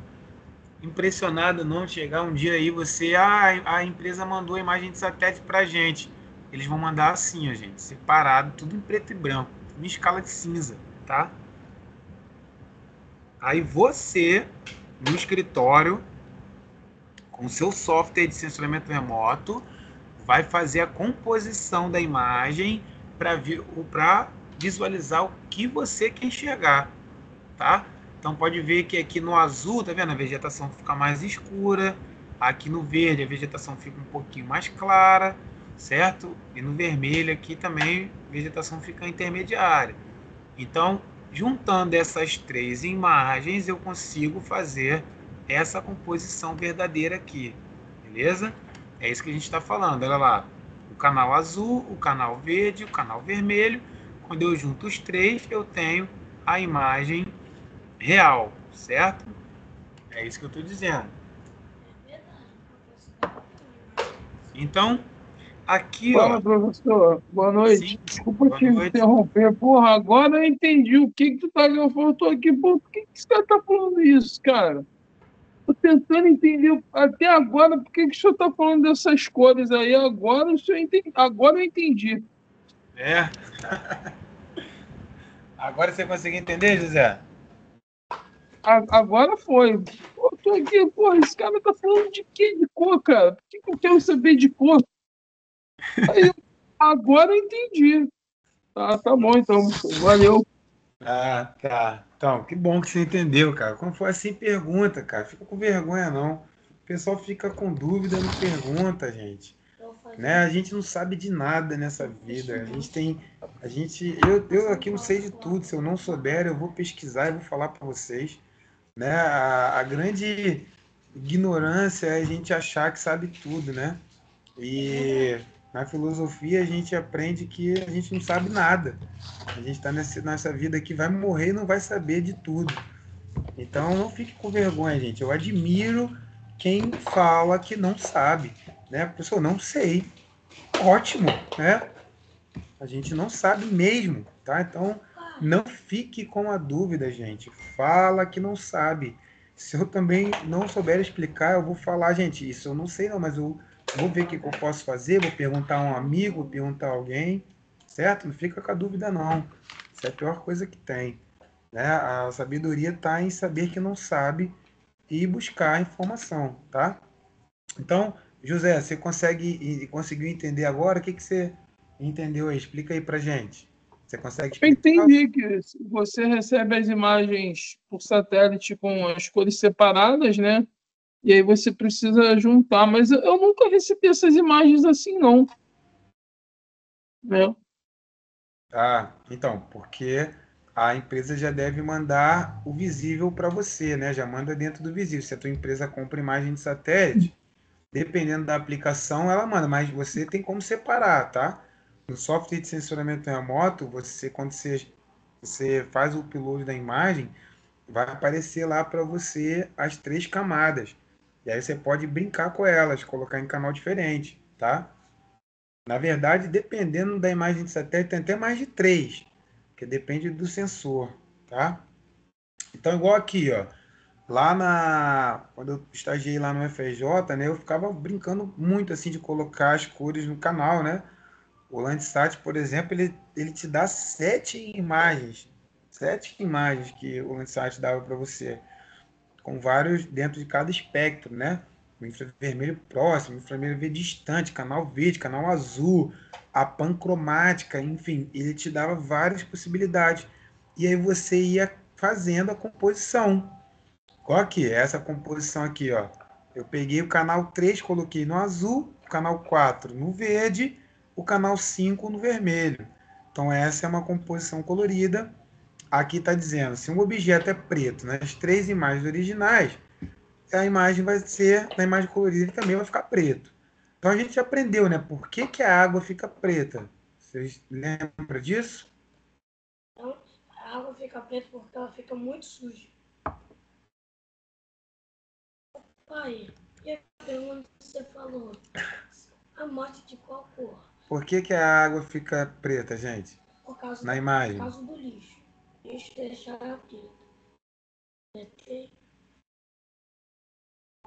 Speaker 2: impressionado não chegar um dia aí você, a empresa mandou a imagem de satélite pra gente. Eles vão mandar assim, ó, gente, separado, tudo em preto e branco, tudo em escala de cinza, tá? Aí você, no escritório, com o seu software de sensoramento remoto, vai fazer a composição da imagem para visualizar o que você quer enxergar, tá? Então pode ver que aqui no azul, tá vendo? A vegetação fica mais escura, aqui no verde a vegetação fica um pouquinho mais clara, certo? E no vermelho aqui também a vegetação fica intermediária. Então, juntando essas três imagens, eu consigo fazer essa composição verdadeira aqui, beleza? É isso que a gente está falando, olha lá. O canal azul, o canal verde, o canal vermelho. Quando eu junto os três, eu tenho a imagem real, certo? É isso que eu estou dizendo. Então, aqui, ó.
Speaker 5: Fala, professor. Boa noite.
Speaker 2: Sim,
Speaker 5: Desculpa
Speaker 2: boa
Speaker 5: te
Speaker 2: noite.
Speaker 5: interromper. Porra, agora eu entendi o que tu tá falando. Eu tô aqui, pô, por que você tá falando isso, cara? Tô tentando entender até agora por que o senhor tá falando dessas cores aí. Agora, agora eu entendi.
Speaker 2: É. Agora você conseguiu entender, José?
Speaker 5: Agora foi. Pô, eu tô aqui, porra, esse cara tá falando de quê? De cor, cara? Por que eu quero saber de cor? Aí, agora eu entendi. Tá bom, então. Valeu.
Speaker 2: Ah, tá. Então, que bom que você entendeu, cara. Como for assim, pergunta, cara. Fica com vergonha, não. O pessoal fica com dúvida, não pergunta, gente. Né? A gente não sabe de nada nessa vida. A gente tem. Eu aqui não sei de tudo. Se eu não souber, eu vou pesquisar e vou falar para vocês. Né? A grande ignorância é a gente achar que sabe tudo, né? E na filosofia a gente aprende que a gente não sabe nada. A gente está nessa vida aqui, vai morrer e não vai saber de tudo. Então não fique com vergonha, gente. Eu admiro quem fala que não sabe. Né? Pessoal, não sei. Ótimo, né? A gente não sabe mesmo, tá? Então não fique com a dúvida, gente. Fala que não sabe. Se eu também não souber explicar, eu vou falar, gente, isso eu não sei não, mas eu vou ver o que eu posso fazer, vou perguntar a um amigo, vou perguntar a alguém, certo? Não fica com a dúvida não. Isso é a pior coisa que tem. Né? A sabedoria está em saber que não sabe e buscar a informação, tá? Então, José, você conseguiu entender agora? O que você entendeu aí? Explica aí pra gente. Você consegue
Speaker 5: Eu
Speaker 2: explicar?
Speaker 5: entendi que você recebe as imagens por satélite com as cores separadas, né? E aí você precisa juntar. Mas eu nunca recebi essas imagens assim, não. né?
Speaker 2: Tá, então, porque a empresa já deve mandar o visível para você, né? Já manda dentro do visível. Se a tua empresa compra imagem de satélite, dependendo da aplicação, ela manda, mas você tem como separar, tá? No software de sensoramento remoto, quando você faz o upload da imagem, vai aparecer lá para você as 3 camadas. E aí você pode brincar com elas, colocar em canal diferente, tá? Na verdade, dependendo da imagem de satélite, tem até mais de 3, que depende do sensor, tá? Então, igual aqui, ó, quando eu estagiei lá no FRJ, né, eu ficava brincando muito assim de colocar as cores no canal, né? O Landsat, por exemplo, ele te dá 7 imagens, 7 imagens que o Landsat dava para você, com vários dentro de cada espectro, né? O infravermelho próximo, o infravermelho distante, canal verde, canal azul, a pancromática, enfim, ele te dava várias possibilidades. E aí você ia fazendo a composição. Qual aqui? Essa composição aqui, ó. Eu peguei o canal 3, coloquei no azul, o canal 4 no verde, o canal 5 no vermelho. Então essa é uma composição colorida. Aqui está dizendo, se um objeto é preto nas 3 imagens originais, a imagem vai ser, na imagem colorida, ele também vai ficar preto. Então a gente aprendeu, né? Por que, que a água fica preta? Vocês lembram disso?
Speaker 4: Então, a água fica preta porque ela fica muito suja. Pai, e a pergunta que você falou? A morte de qual cor?
Speaker 2: Por que, que a água fica preta, gente?
Speaker 4: Por causa,
Speaker 2: Na
Speaker 4: por
Speaker 2: imagem.
Speaker 4: causa do lixo. Lixo deixar ela preta.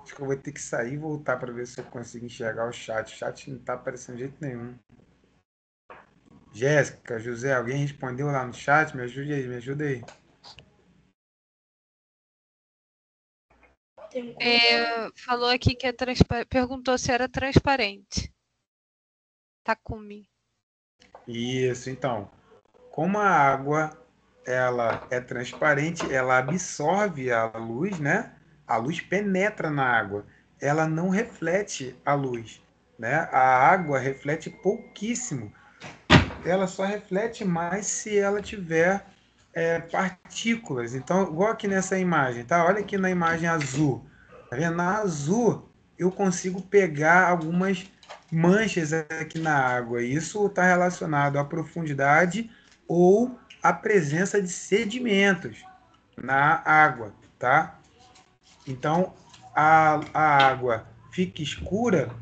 Speaker 2: Acho que eu vou ter que sair e voltar para ver se eu consigo enxergar o chat. O chat não está aparecendo de jeito nenhum. Jéssica, José, alguém respondeu lá no chat? Me ajude aí, me ajuda aí.
Speaker 4: Tem
Speaker 3: Falou aqui que perguntou se era transparente. Takumi.
Speaker 2: Isso, então. Como a água ela é transparente, ela absorve a luz, né? A luz penetra na água. Ela não reflete a luz, né? A água reflete pouquíssimo. Ela só reflete mais se ela tiver partículas. Então, igual aqui nessa imagem, tá? Olha aqui na imagem azul. Tá vendo? Na azul, eu consigo pegar algumas manchas aqui na água. Isso está relacionado à profundidade ou à presença de sedimentos na água, tá? Então, a água fica escura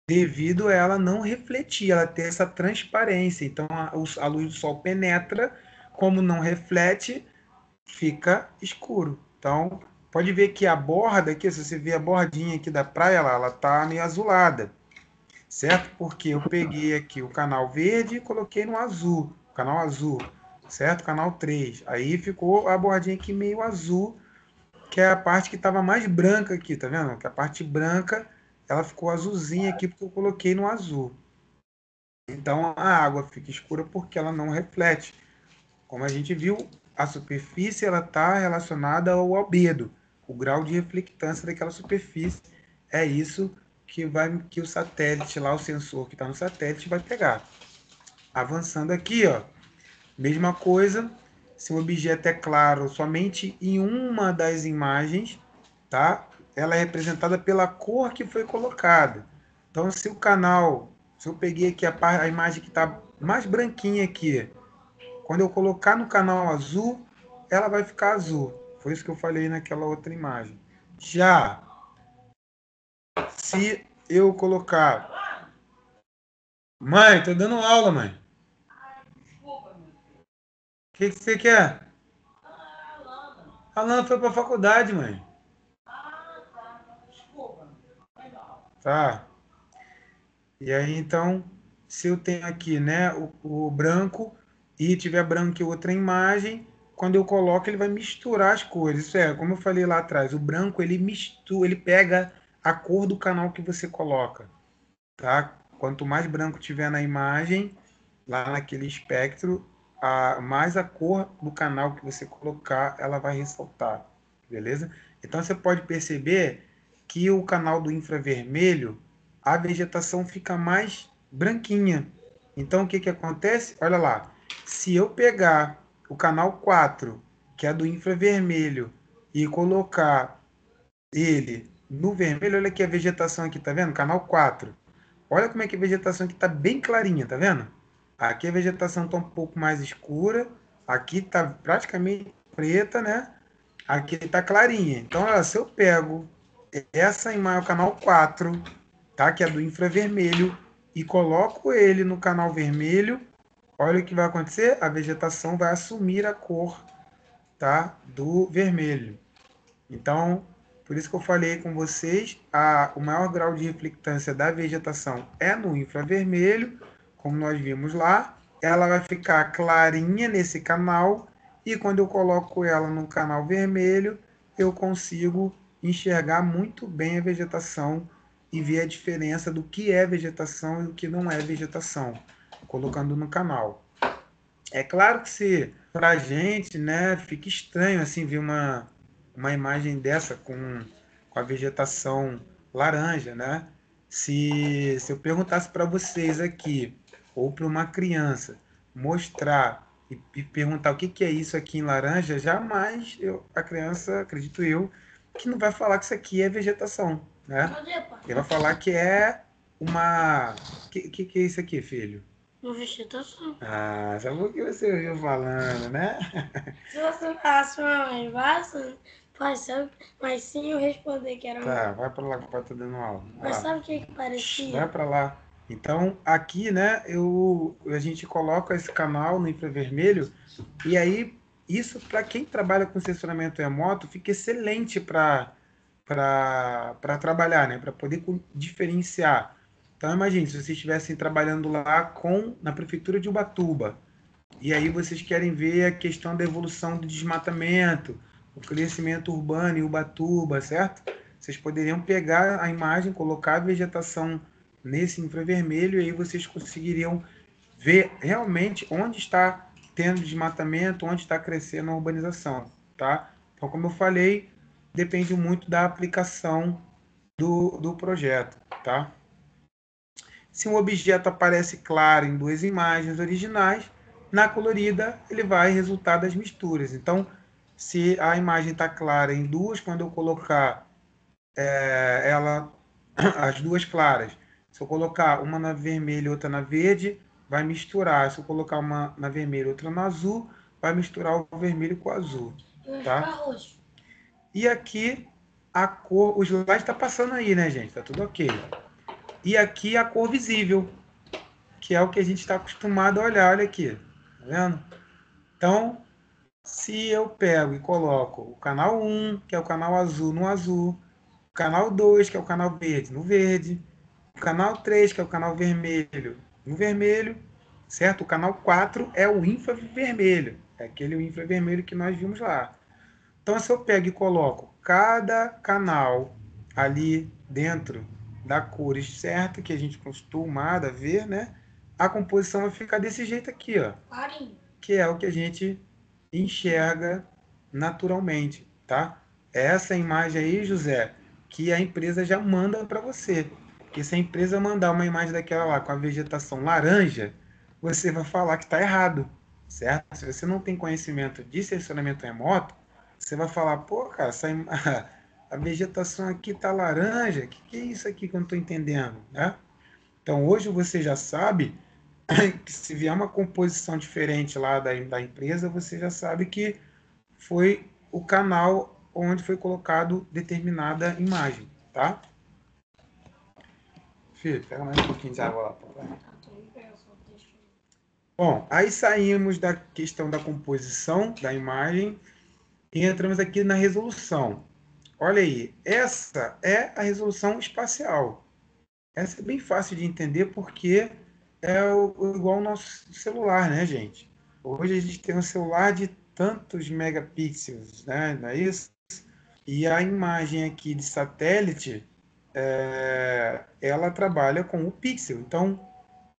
Speaker 2: devido a ela não refletir, ela ter essa transparência. Então, a luz do sol penetra, como não reflete, fica escuro. Então, pode ver que a borda aqui, se você ver a bordinha aqui da praia, ela tá meio azulada, certo? Porque eu peguei aqui o canal verde e coloquei no azul, canal azul, certo? Canal 3. Aí ficou a bordinha aqui meio azul, que é a parte que estava mais branca aqui, tá vendo? Que a parte branca, ela ficou azulzinha aqui porque eu coloquei no azul. Então a água fica escura porque ela não reflete. Como a gente viu, a superfície ela está relacionada ao albedo, o grau de reflectância daquela superfície. É isso que o satélite lá, o sensor que está no satélite vai pegar. Avançando aqui, ó, mesma coisa. Se o objeto é claro somente em uma das imagens, tá? Ela é representada pela cor que foi colocada. Então, se eu peguei aqui a imagem que está mais branquinha aqui, quando eu colocar no canal azul, ela vai ficar azul. Foi isso que eu falei naquela outra imagem. Já se eu colocar... Mãe, tô dando aula, mãe. O que você quer? A Lana foi pra faculdade, mãe. Tá. E aí, então, se eu tenho aqui, né, o branco e tiver branco em outra imagem, quando eu coloco, ele vai misturar as cores. Isso é, como eu falei lá atrás, o branco, ele mistura, ele pega a cor do canal que você coloca, tá? Quanto mais branco tiver na imagem, lá naquele espectro, mais a cor do canal que você colocar, ela vai ressaltar, beleza? Então você pode perceber que o canal do infravermelho, a vegetação fica mais branquinha, Então, o que que acontece? Olha lá, se eu pegar o canal 4, que é do infravermelho, e colocar ele no vermelho, olha aqui a vegetação aqui, tá vendo? Canal 4. Olha como é que a vegetação aqui tá bem clarinha, tá vendo? Aqui a vegetação tá um pouco mais escura, aqui tá praticamente preta, né? Aqui tá clarinha. Então, olha, se eu pego essa imagem, o canal 4, tá? Que é do infravermelho, e coloco ele no canal vermelho, olha o que vai acontecer? A vegetação vai assumir a cor, tá? Do vermelho. Então, por isso que eu falei com vocês, o maior grau de reflectância da vegetação é no infravermelho, como nós vimos lá. Ela vai ficar clarinha nesse canal, e quando eu coloco ela no canal vermelho, eu consigo enxergar muito bem a vegetação e ver a diferença do que é vegetação e o que não é vegetação, colocando no canal. É claro que se para a gente, né, fica estranho assim ver uma imagem dessa com a vegetação laranja, né? Se eu perguntasse para vocês aqui, ou para uma criança, mostrar e perguntar o que, que é isso aqui em laranja, jamais a criança, acredito eu, que não vai falar que isso aqui é vegetação, né?
Speaker 4: Cadê, pai?
Speaker 2: Ele vai falar que é uma... que é isso aqui, filho?
Speaker 4: Uma vegetação.
Speaker 2: Ah, sabe o que você ouviu falando, né?
Speaker 4: Se você falasse uma mãe, mas sim eu responder que era
Speaker 2: Tá, vai pra lá que o pai tá dando aula. Vai
Speaker 4: Mas
Speaker 2: lá.
Speaker 4: sabe o que
Speaker 2: Vai
Speaker 4: parecia?
Speaker 2: pra lá. Então, aqui, né, a gente coloca esse canal no infravermelho, e aí, isso para quem trabalha com sensoramento remoto, fica excelente para trabalhar, né, para poder diferenciar. Então, imagine, se vocês estivessem trabalhando lá na prefeitura de Ubatuba, e aí vocês querem ver a questão da evolução do desmatamento, o crescimento urbano em Ubatuba, certo? Vocês poderiam pegar a imagem, colocar a vegetação nesse infravermelho, e aí vocês conseguiriam ver realmente onde está tendo desmatamento, onde está crescendo a urbanização, tá? Então, como eu falei, depende muito da aplicação do projeto, tá? Se um objeto aparece claro em duas imagens originais, na colorida ele vai resultar das misturas. Então, se a imagem está clara em duas, quando eu colocar as duas claras, se eu colocar uma na vermelha e outra na verde, vai misturar. Se eu colocar uma na vermelha e outra na azul, vai misturar o vermelho com o azul.
Speaker 4: Vai
Speaker 2: Tá?
Speaker 4: ficar roxo.
Speaker 2: E aqui a cor, o slide está passando aí, né, gente? Tá tudo ok. E aqui a cor visível, que é o que a gente está acostumado a olhar. Olha aqui, tá vendo? Então, se eu pego e coloco o canal 1, que é o canal azul, no azul, o canal 2, que é o canal verde, no verde, o canal 3, que é o canal vermelho, no vermelho, certo? O canal 4 é o infravermelho, é aquele infravermelho que nós vimos lá. Então, se eu pego e coloco cada canal ali dentro da cores certa, que a gente costumado a ver, né? A composição vai ficar desse jeito aqui, ó,
Speaker 4: Clarinho.
Speaker 2: que é o que a gente enxerga naturalmente, tá? Essa imagem aí, José, que a empresa já manda para você. Porque se a empresa mandar uma imagem daquela lá com a vegetação laranja, você vai falar que está errado, certo? Se você não tem conhecimento de sensoramento remoto, você vai falar, pô, cara, a vegetação aqui está laranja, o que é isso aqui que eu não estou entendendo, né? Então, hoje você já sabe que se vier uma composição diferente lá da empresa, você já sabe que foi o canal onde foi colocado determinada imagem, tá? Filho, pega mais um pouquinho de água lá, papai. Bom, aí saímos da questão da composição da imagem e entramos aqui na resolução. Olha aí, essa é a resolução espacial. Essa é bem fácil de entender porque é igual ao nosso celular, né, gente? Hoje a gente tem um celular de tantos megapixels, né? Não é isso? E a imagem aqui de satélite, ela trabalha com o pixel. Então,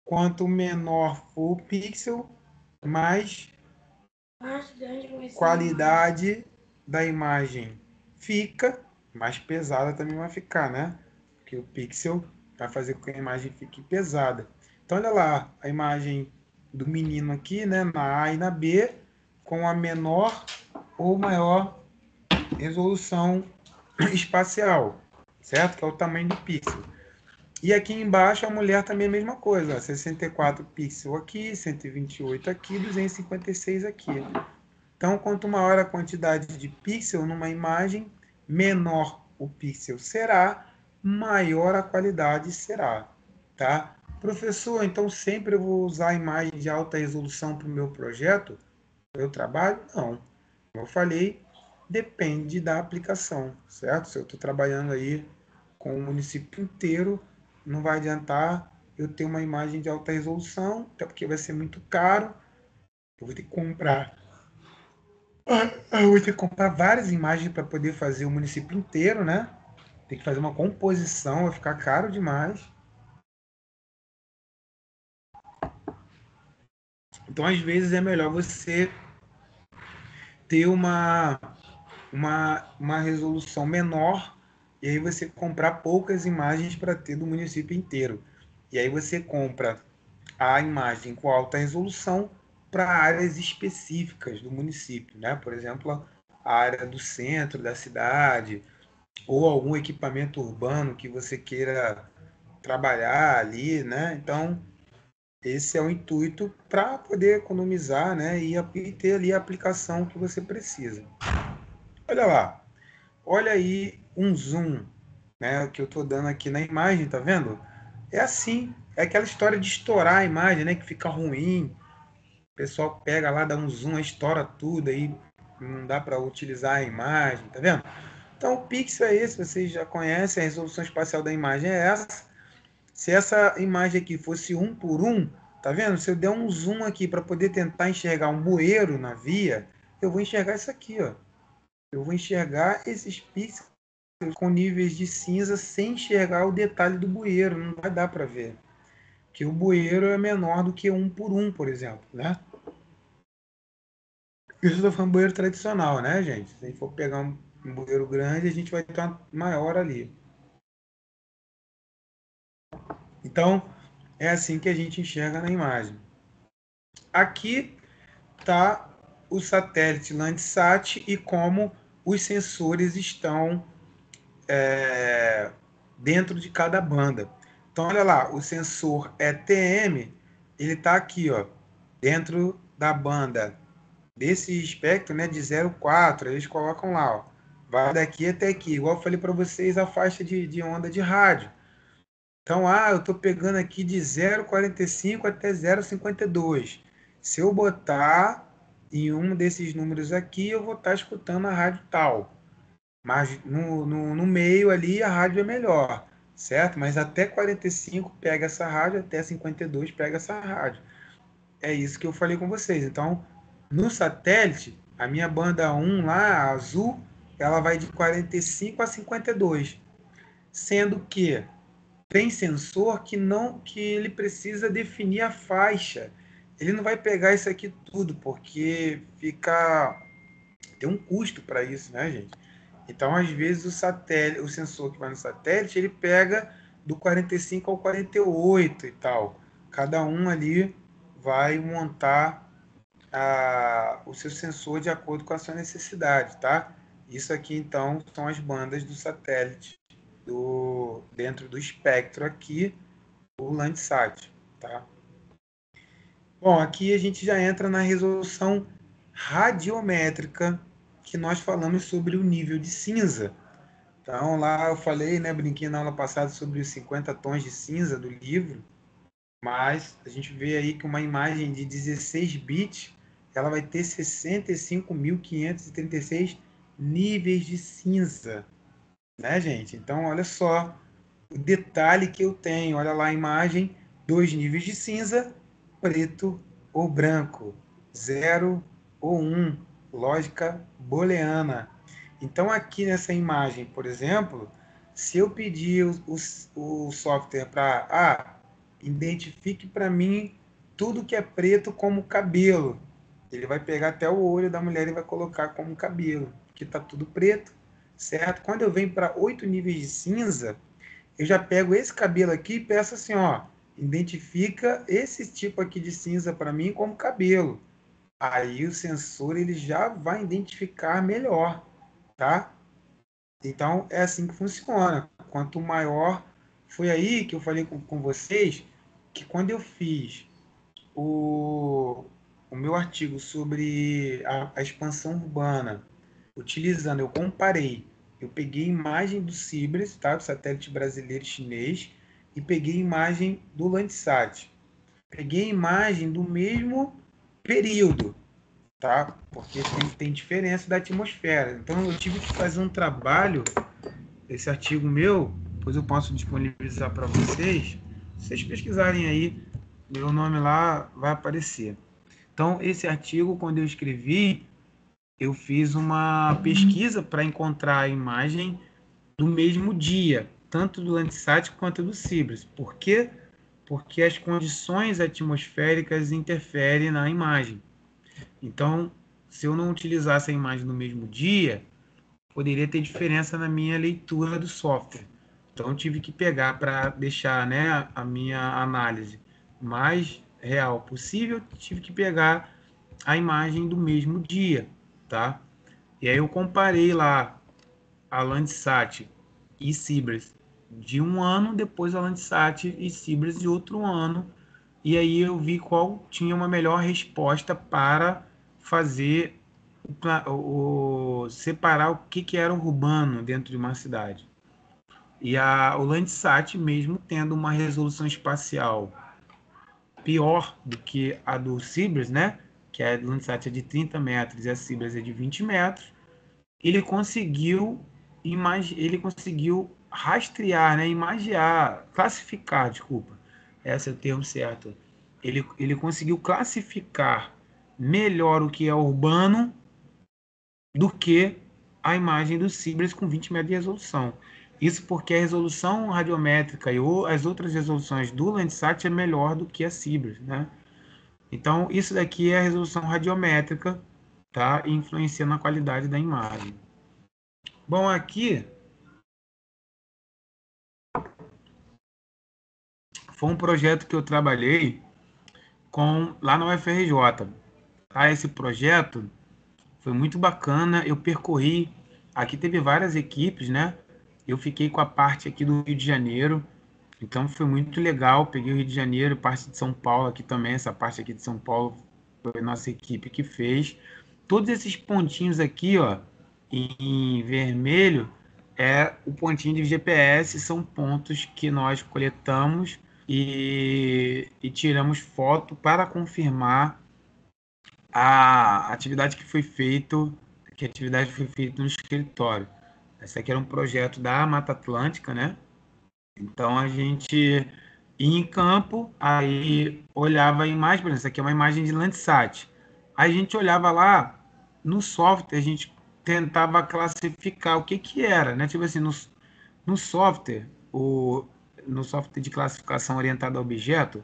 Speaker 2: quanto menor for o pixel, mais
Speaker 4: Mais grande vai ser.
Speaker 2: qualidade da imagem fica, mais pesada também vai ficar, né? Porque o pixel vai fazer com que a imagem fique pesada. Então, olha lá, a imagem do menino aqui, né, na A e na B, com a menor ou maior resolução espacial, certo? Que é o tamanho do pixel. E aqui embaixo a mulher também é a mesma coisa, ó, 64 pixels aqui, 128 aqui, 256 aqui. Então, quanto maior a quantidade de pixel numa imagem, menor o pixel será, maior a qualidade será, tá? Professor, então sempre eu vou usar a imagem de alta resolução para o meu projeto, para o meu trabalho? Não. Como eu falei, depende da aplicação, certo? Se eu estou trabalhando aí com o município inteiro, não vai adiantar eu ter uma imagem de alta resolução, até porque vai ser muito caro. Eu vou ter que comprar. Eu vou ter que comprar várias imagens para poder fazer o município inteiro, né? Tem que fazer uma composição, vai ficar caro demais. Então, às vezes, é melhor você ter uma resolução menor e aí você comprar poucas imagens para ter do município inteiro. E aí você compra a imagem com alta resolução para áreas específicas do município, né? Por exemplo, a área do centro da cidade ou algum equipamento urbano que você queira trabalhar ali, né? Então, esse é o intuito para poder economizar, né? E ter ali a aplicação que você precisa. Olha lá, olha aí um zoom, né? Que eu estou dando aqui na imagem, tá vendo? É assim, é aquela história de estourar a imagem, né? Que fica ruim. O pessoal pega lá, dá um zoom, estoura tudo, aí não dá para utilizar a imagem, tá vendo? Então o pixel é esse, vocês já conhecem, a resolução espacial da imagem é essa. Se essa imagem aqui fosse 1 por 1, tá vendo? Se eu der um zoom aqui para poder tentar enxergar um bueiro na via, eu vou enxergar isso aqui, ó. Eu vou enxergar esses pixels com níveis de cinza sem enxergar o detalhe do bueiro, não vai dar para ver. Que o bueiro é menor do que 1 por 1, por exemplo, né? Isso eu tô falando bueiro tradicional, né, gente? Se a gente for pegar um bueiro grande, a gente vai ter uma maior ali. Então, é assim que a gente enxerga na imagem. Aqui está o satélite Landsat e como os sensores estão dentro de cada banda. Então, olha lá, o sensor ETM, ele está aqui, ó, dentro da banda desse espectro, né, de 0,4, eles colocam lá, ó, vai daqui até aqui, igual eu falei para vocês, a faixa de onda de rádio. Então, eu estou pegando aqui de 0,45 até 0,52. Se eu botar em um desses números aqui, eu vou estar escutando a rádio tal. Mas no meio ali, a rádio é melhor, certo? Mas até 45 pega essa rádio, até 52 pega essa rádio. É isso que eu falei com vocês. Então, no satélite, a minha banda 1 lá, a azul, ela vai de 45 a 52. Sendo que tem sensor que ele precisa definir a faixa. Ele não vai pegar isso aqui tudo, porque tem um custo para isso, né, gente? Então, às vezes, o sensor que vai no satélite, ele pega do 45 ao 48 e tal. Cada um ali vai montar o seu sensor de acordo com a sua necessidade, tá? Isso aqui, então, são as bandas do satélite dentro do espectro aqui, o Landsat, tá? Bom, aqui a gente já entra na resolução radiométrica, que nós falamos sobre o nível de cinza. Então, lá eu falei, né, brinquei na aula passada sobre os 50 tons de cinza do livro, mas a gente vê aí que uma imagem de 16 bits, ela vai ter 65.536 níveis de cinza, né, gente? Então, olha só o detalhe que eu tenho. Olha lá a imagem, 2 níveis de cinza, preto ou branco, 0 ou 1, lógica booleana. Então, aqui nessa imagem, por exemplo, se eu pedir o software para identifique para mim tudo que é preto como cabelo, ele vai pegar até o olho da mulher e vai colocar como cabelo, que está tudo preto, certo? Quando eu venho para 8 níveis de cinza, eu já pego esse cabelo aqui e peço assim, ó, identifica esse tipo aqui de cinza para mim como cabelo. Aí o sensor ele já vai identificar melhor, tá? Então é assim que funciona. Quanto maior, foi aí que eu falei com vocês que quando eu fiz o meu artigo sobre a expansão urbana, utilizando, eu comparei, eu peguei imagem do Cibers, tá? Do satélite brasileiro e chinês, e peguei imagem do Landsat. Peguei imagem do mesmo período, tá? Porque tem diferença da atmosfera. Então eu tive que fazer um trabalho, esse artigo meu, depois eu posso disponibilizar para vocês. Se vocês pesquisarem aí, meu nome lá vai aparecer. Então esse artigo, quando eu escrevi, eu fiz uma pesquisa para encontrar a imagem do mesmo dia, tanto do Landsat quanto do Cibers. Por quê? Porque as condições atmosféricas interferem na imagem. Então, se eu não utilizasse a imagem no mesmo dia, poderia ter diferença na minha leitura do software. Então, eu tive que pegar para deixar, né, a minha análise mais real possível, tive que pegar a imagem do mesmo dia, tá? E aí eu comparei lá a Landsat e Cibers de um ano, depois a Landsat e Cibers de outro ano, e aí eu vi qual tinha uma melhor resposta para fazer separar o que era urbano dentro de uma cidade. E o Landsat, mesmo tendo uma resolução espacial pior do que a do Cibers, né? Que a Landsat é de 30 metros e a Cibers é de 20 metros, ele conseguiu rastrear, né, imagiar, classificar, desculpa, esse é o termo certo. Ele conseguiu classificar melhor o que é urbano do que a imagem do Cibers com 20 metros de resolução. Isso porque a resolução radiométrica e as outras resoluções do Landsat é melhor do que a Cibers, né? Então, isso daqui é a resolução radiométrica, tá? Influencia na qualidade da imagem. Bom, aqui foi um projeto que eu trabalhei lá na UFRJ. Tá? Esse projeto foi muito bacana, eu percorri, aqui teve várias equipes, né? Eu fiquei com a parte aqui do Rio de Janeiro, então foi muito legal, peguei o Rio de Janeiro, parte de São Paulo aqui também, essa parte aqui de São Paulo foi a nossa equipe que fez. Todos esses pontinhos aqui, ó, em vermelho, é o pontinho de GPS, são pontos que nós coletamos e tiramos foto para confirmar a atividade que foi feita, no escritório. Esse aqui era um projeto da Mata Atlântica, né? Então a gente ia em campo, aí olhava a imagem, por exemplo, essa aqui é uma imagem de Landsat. Aí a gente olhava lá no software, a gente tentava classificar o que era, né? Tipo assim, no software, no software de classificação orientada a objeto,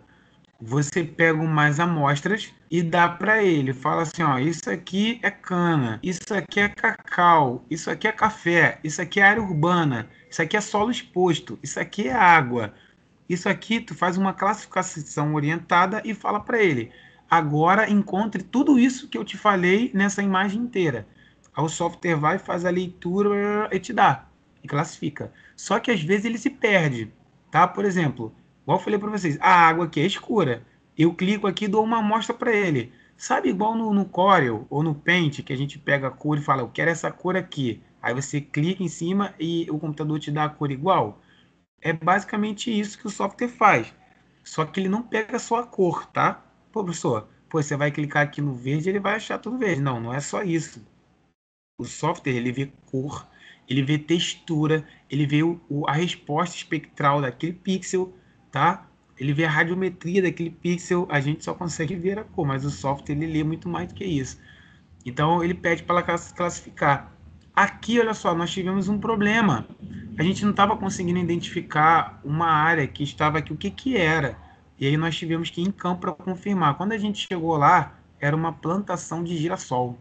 Speaker 2: você pega umas amostras e dá para ele. Fala assim, ó, isso aqui é cana, isso aqui é cacau, isso aqui é café, isso aqui é área urbana, isso aqui é solo exposto, isso aqui é água. Isso aqui tu faz uma classificação orientada e fala para ele. Agora encontre tudo isso que eu te falei nessa imagem inteira. Aí o software vai, faz a leitura e te dá. E classifica. Só que às vezes ele se perde. Tá? Por exemplo, igual eu falei para vocês, a água aqui é escura. Eu clico aqui e dou uma amostra para ele. Sabe igual no Corel ou no Paint, que a gente pega a cor e fala, eu quero essa cor aqui. Aí você clica em cima e o computador te dá a cor igual? É basicamente isso que o software faz. Só que ele não pega só a cor, tá? Pô, professor, você vai clicar aqui no verde, ele vai achar tudo verde. Não, não é só isso. O software, ele vê cor, ele vê textura, ele vê a resposta espectral daquele pixel, tá? Ele vê a radiometria daquele pixel, a gente só consegue ver a cor, mas o software, ele lê muito mais do que isso. Então, ele pede para classificar. Aqui, olha só, nós tivemos um problema. A gente não estava conseguindo identificar uma área que estava aqui, o que era. E aí nós tivemos que ir em campo para confirmar. Quando a gente chegou lá, era uma plantação de girassol.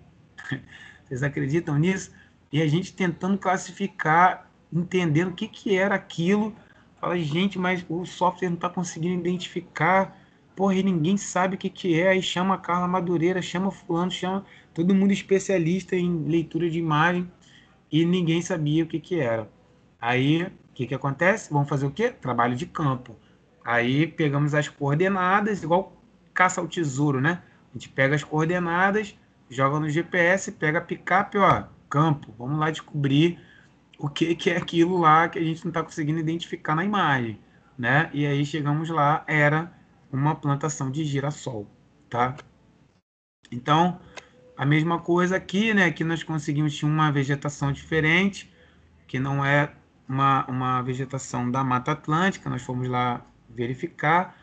Speaker 2: Vocês acreditam nisso? E a gente tentando classificar, entendendo o que era aquilo. Fala, gente, mas o software não está conseguindo identificar, porra, e ninguém sabe o que que é. Aí chama a Carla Madureira, chama fulano, chama todo mundo especialista em leitura de imagem e ninguém sabia o que que era. Aí, o que que acontece? Vamos fazer o quê? Trabalho de campo. Aí pegamos as coordenadas, igual caça ao tesouro, né? A gente pega as coordenadas, joga no GPS, pega a picape, ó, campo. Vamos lá descobrir o que que é aquilo lá que a gente não está conseguindo identificar na imagem, né? E aí chegamos lá, era uma plantação de girassol, tá? Então, a mesma coisa aqui, né? Aqui nós conseguimos tinha uma vegetação diferente, que não é uma vegetação da Mata Atlântica, nós fomos lá verificar.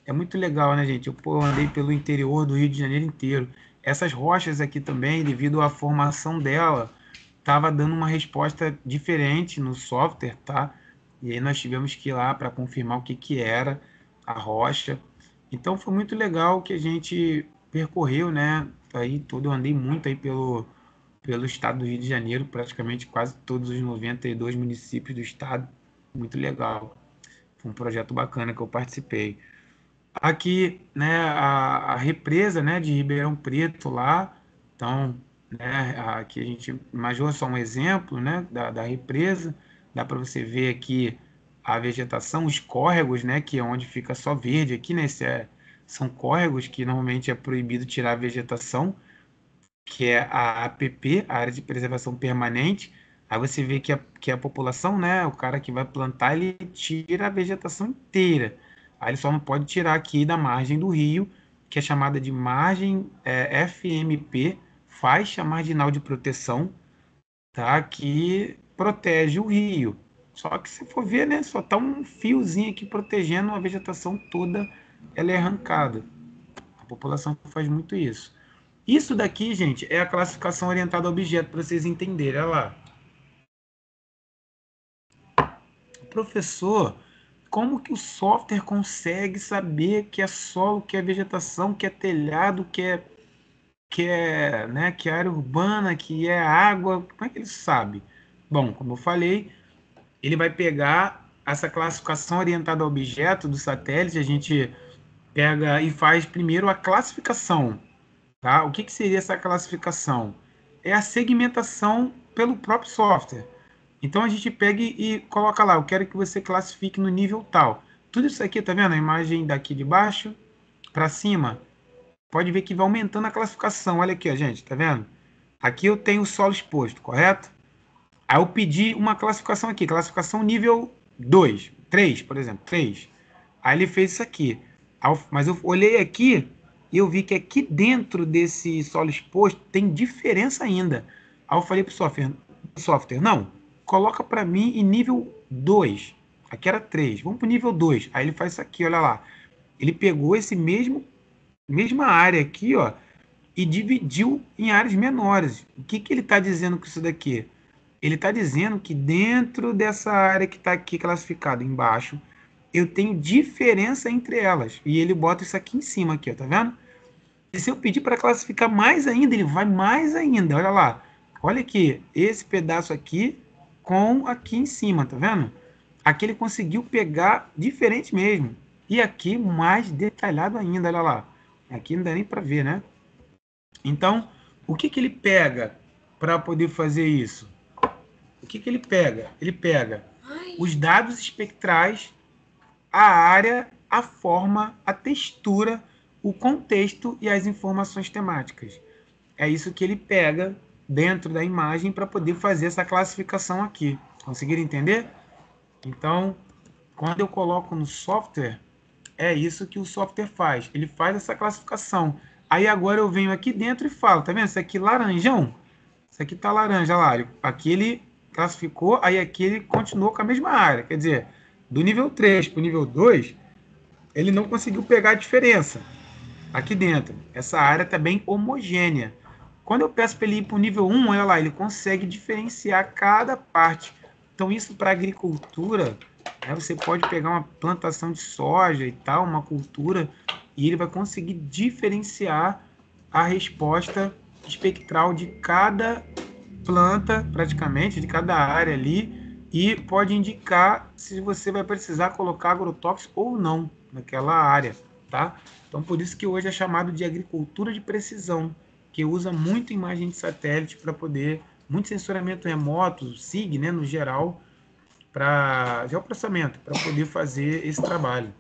Speaker 2: É muito legal, né, gente? Eu andei pelo interior do Rio de Janeiro inteiro. Essas rochas aqui também, devido à formação dela, estava dando uma resposta diferente no software, tá? E aí nós tivemos que ir lá para confirmar o que que era a rocha. Então foi muito legal que a gente percorreu, né? Aí todo eu andei muito aí pelo estado do Rio de Janeiro, praticamente quase todos os 92 municípios do estado. Muito legal. Foi um projeto bacana que eu participei. Aqui, né, a represa, né, de Ribeirão Preto lá, então, né, aqui a gente imaginou só um exemplo, né, da represa, dá para você ver aqui a vegetação, os córregos, né, que é onde fica só verde aqui, né, são córregos que normalmente é proibido tirar a vegetação, que é a APP, a área de preservação permanente. Aí você vê que a população, né, o cara que vai plantar, ele tira a vegetação inteira. Aí ele só não pode tirar aqui da margem do rio, que é chamada de margem FMP, faixa marginal de proteção, tá? Que protege o rio. Só que se for ver, né, só tá um fiozinho aqui protegendo a vegetação toda, ela é arrancada. A população faz muito isso. Isso daqui, gente, é a classificação orientada a objeto, para vocês entenderem. Olha lá. Professor, como que o software consegue saber que é solo, que é vegetação, que é telhado, né, que é área urbana, que é água? Como é que ele sabe? Bom, como eu falei, ele vai pegar essa classificação orientada a objeto do satélite, a gente pega e faz primeiro a classificação. Tá? O que, que seria essa classificação? É a segmentação pelo próprio software. Então a gente pega e coloca lá, eu quero que você classifique no nível tal. Tudo isso aqui, tá vendo? A imagem daqui de baixo para cima, pode ver que vai aumentando a classificação. Olha aqui, ó, gente, tá vendo? Aqui eu tenho o solo exposto, correto? Aí eu pedi uma classificação aqui, classificação nível 2, 3, por exemplo, 3. Aí ele fez isso aqui. Mas eu olhei aqui e eu vi que aqui dentro desse solo exposto tem diferença ainda. Aí eu falei pro software, não, coloca para mim em nível 2. Aqui era 3, vamos pro nível 2. Aí ele faz isso aqui, olha lá. Ele pegou esse mesma área aqui, ó, e dividiu em áreas menores. O que que ele está dizendo com isso daqui? Ele está dizendo que dentro dessa área que está aqui classificada embaixo, eu tenho diferença entre elas. E ele bota isso aqui em cima, aqui, ó, tá vendo? E se eu pedir para classificar mais ainda, ele vai mais ainda. Olha lá. Olha aqui, esse pedaço aqui com aqui em cima, tá vendo? Aqui ele conseguiu pegar diferente mesmo. E aqui mais detalhado ainda, olha lá. Aqui não dá nem para ver, né? Então, o que que ele pega para poder fazer isso? O que que ele pega? Ele pega os dados espectrais, a área, a forma, a textura, o contexto e as informações temáticas. É isso que ele pega dentro da imagem para poder fazer essa classificação aqui. Conseguiram entender? Então, quando eu coloco no software, é isso que o software faz. Ele faz essa classificação. Aí agora eu venho aqui dentro e falo, tá vendo? Isso aqui laranjão? Isso aqui tá laranja lá. Aqui ele classificou, aí aqui ele continuou com a mesma área. Quer dizer, do nível 3 para o nível 2, ele não conseguiu pegar a diferença aqui dentro. Essa área está bem homogênea. Quando eu peço para ele ir para o nível 1, olha lá, ele consegue diferenciar cada parte. Então isso para agricultura, né, você pode pegar uma plantação de soja e tal, uma cultura, e ele vai conseguir diferenciar a resposta espectral de cada planta, praticamente, de cada área ali, e pode indicar se você vai precisar colocar agrotóxico ou não naquela área, tá? Então, por isso que hoje é chamado de agricultura de precisão, que usa muito imagem de satélite para poder, muito sensoramento remoto, SIG, né, no geral, para geoprocessamento, para poder fazer esse trabalho.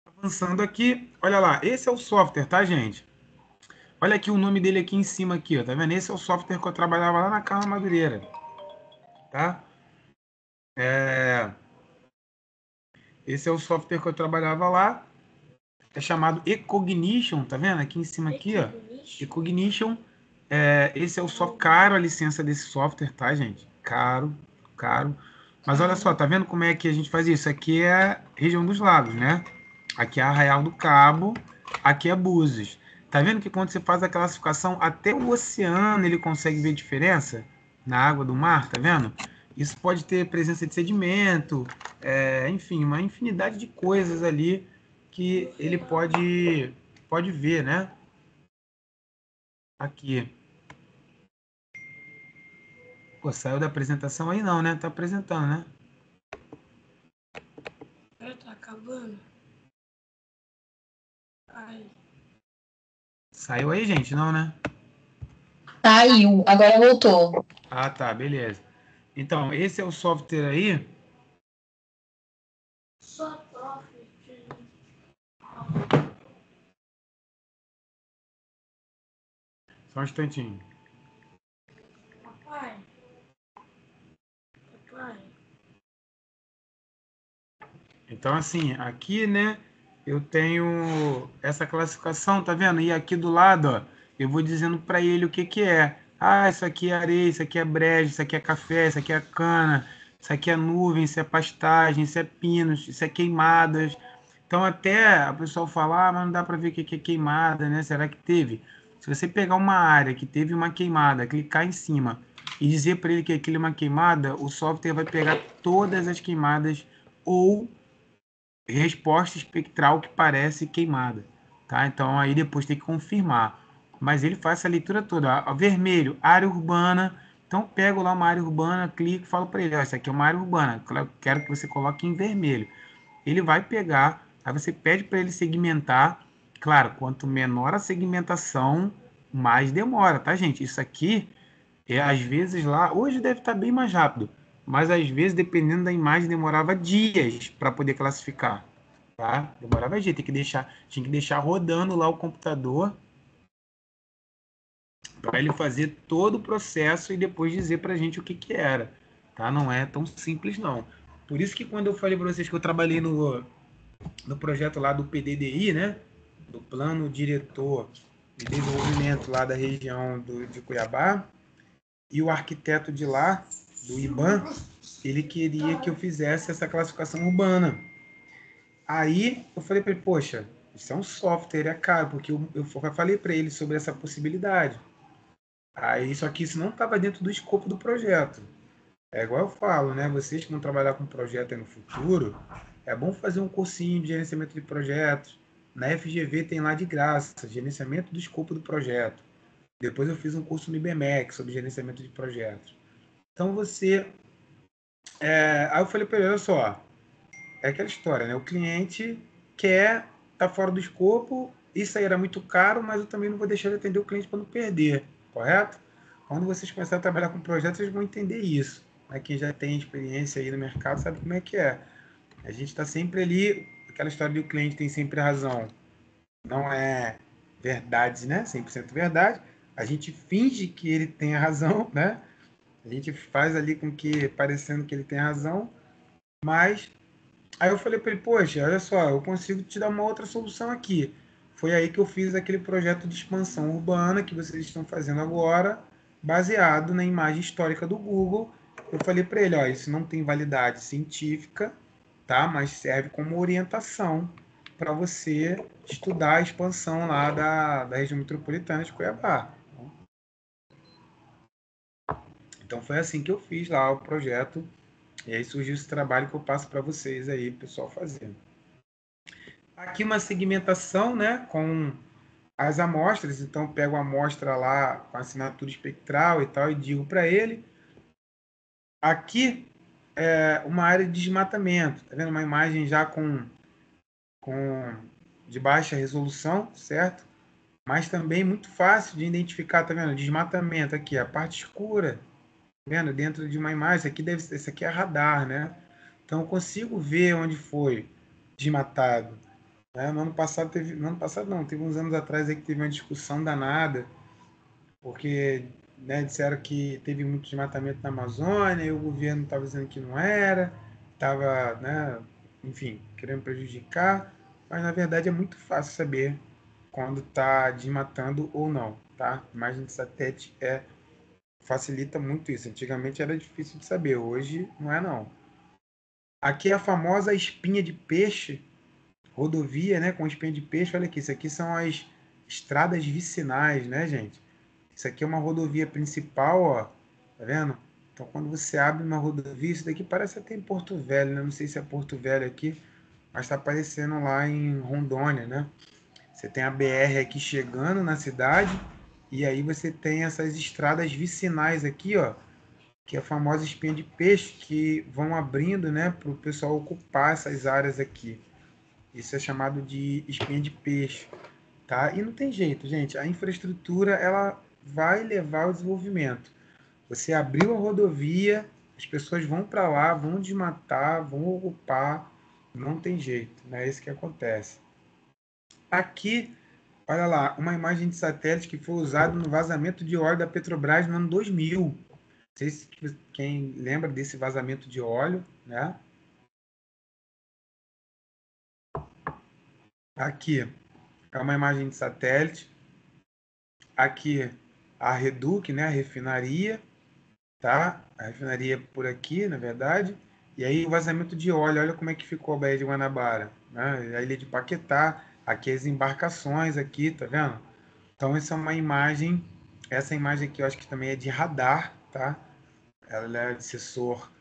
Speaker 2: Avançando aqui, olha lá, esse é o software, tá, gente? Olha aqui o nome dele aqui em cima, aqui, ó, tá vendo? Esse é o software que eu trabalhava lá na Carla Madureira, tá? Esse é o software que eu trabalhava lá, é chamado Ecognition, tá vendo? Aqui em cima, aqui, ó, Ecognition. Esse é o software, caro a licença desse software, tá, gente? Caro, caro. Mas olha só, tá vendo como é que a gente faz isso? Aqui é a região dos lagos, né? Aqui é Arraial do Cabo, aqui é Búzios. Tá vendo que quando você faz a classificação, até o oceano ele consegue ver diferença na água do mar, tá vendo? Isso pode ter presença de sedimento, enfim, uma infinidade de coisas ali que ele pode ver, né? Aqui. Pô, saiu da apresentação aí não, né? Tá apresentando, né?
Speaker 4: Tá acabando. Ai.
Speaker 2: Saiu aí, gente? Não, né?
Speaker 6: Saiu, agora voltou.
Speaker 2: Ah, tá, beleza. Então, esse é o software aí.
Speaker 4: Só prof.
Speaker 2: Só um instantinho.
Speaker 4: Papai. Papai.
Speaker 2: Então, assim, aqui, né, eu tenho essa classificação, tá vendo? E aqui do lado, ó, eu vou dizendo para ele o que que é. Ah, isso aqui é areia, isso aqui é brejo, isso aqui é café, isso aqui é cana, isso aqui é nuvem, isso é pastagem, isso é pinos, isso é queimadas. Então, até a pessoa fala, mas não dá para ver o que que é queimada, né? Será que teve? Se você pegar uma área que teve uma queimada, clicar em cima e dizer para ele que aquilo é uma queimada, o software vai pegar todas as queimadas ou resposta espectral que parece queimada, tá? Então aí depois tem que confirmar. Mas ele faz essa leitura toda. Ó, vermelho, área urbana. Então pego lá uma área urbana, clico e falo para ele, ó, isso aqui é uma área urbana, quero que você coloque em vermelho. Ele vai pegar, aí você pede para ele segmentar. Claro, quanto menor a segmentação, mais demora, tá, gente? Isso aqui às vezes lá, hoje deve estar bem mais rápido, mas às vezes, dependendo da imagem, demorava dias para poder classificar, tá? Demorava dias, tinha que deixar rodando lá o computador para ele fazer todo o processo e depois dizer para a gente o que que era, tá? Não é tão simples, não. Por isso que quando eu falei para vocês que eu trabalhei no projeto lá do PDDI, né? Do Plano Diretor de Desenvolvimento lá da região de Cuiabá, e o arquiteto de lá, do IBAN, ele queria que eu fizesse essa classificação urbana. Aí eu falei para ele, poxa, isso é um software, é caro, porque eu falei para ele sobre essa possibilidade. Aí, só que isso não estava dentro do escopo do projeto. É igual eu falo, né? Vocês que vão trabalhar com projeto aí no futuro, é bom fazer um cursinho de gerenciamento de projetos. Na FGV tem lá de graça, gerenciamento do escopo do projeto. Depois eu fiz um curso no IBMEC sobre gerenciamento de projetos. Então você. Aí eu falei para ele, olha só, é aquela história, né? O cliente quer estar fora do escopo, isso aí era muito caro, mas eu também não vou deixar de atender o cliente para não perder, correto? Quando vocês começarem a trabalhar com projetos, vocês vão entender isso. Né? Quem já tem experiência aí no mercado sabe como é que é. A gente está sempre ali, aquela história de o cliente tem sempre razão. Não é verdade, né? 100% verdade. A gente finge que ele tem a razão, né? A gente faz ali com que, parecendo que ele tem razão, mas aí eu falei para ele, poxa, olha só, eu consigo te dar uma outra solução aqui. Foi aí que eu fiz aquele projeto de expansão urbana que vocês estão fazendo agora, baseado na imagem histórica do Google. Eu falei para ele, ó, isso não tem validade científica, tá? Mas serve como orientação para você estudar a expansão lá da região metropolitana de Cuiabá. Então foi assim que eu fiz lá o projeto. E aí surgiu esse trabalho que eu passo para vocês aí, pessoal, fazendo. Aqui uma segmentação, né, com as amostras, então pego a amostra lá com assinatura espectral e tal, e digo para ele, aqui é uma área de desmatamento, tá vendo? Uma imagem já com de baixa resolução, certo? Mas também muito fácil de identificar, tá vendo? Desmatamento aqui, a parte escura, tá vendo? Dentro de uma imagem, esse aqui é radar, né? Então eu consigo ver onde foi desmatado. Né? No ano passado não, teve uns anos atrás aí que teve uma discussão danada, porque né, disseram que teve muito desmatamento na Amazônia, e o governo estava dizendo que não era, estava, né, enfim, querendo prejudicar, mas na verdade é muito fácil saber quando está desmatando ou não, tá? Imagem de satélite facilita muito isso. Antigamente era difícil de saber, hoje não é não. Aqui é a famosa espinha de peixe, rodovia, né, com espinha de peixe. Olha aqui, isso aqui são as estradas vicinais, né, gente? Isso aqui é uma rodovia principal, ó, tá vendo? Então, quando você abre uma rodovia, isso daqui parece até em Porto Velho, né? Não sei se é Porto Velho aqui, mas está aparecendo lá em Rondônia, né? Você tem a BR aqui chegando na cidade, e aí você tem essas estradas vicinais aqui, ó, que é a famosa espinha de peixe, que vão abrindo, né, para o pessoal ocupar essas áreas aqui. Isso é chamado de espinha de peixe, tá? E não tem jeito, gente. A infraestrutura ela vai levar ao desenvolvimento. Você abriu a rodovia, as pessoas vão para lá, vão desmatar, vão ocupar, não tem jeito, né? É isso que acontece. Aqui, olha lá, uma imagem de satélite que foi usada no vazamento de óleo da Petrobras no ano 2000. Não sei se quem lembra desse vazamento de óleo, né? Aqui é uma imagem de satélite. Aqui a Reduc, né, a refinaria, tá? A refinaria por aqui, na verdade. E aí o vazamento de óleo, olha como é que ficou a Baía de Guanabara, né? A ilha de Paquetá, aqui as embarcações aqui, tá vendo? Então essa é uma imagem, essa imagem aqui eu acho que também é de radar, tá? Ela é de sensor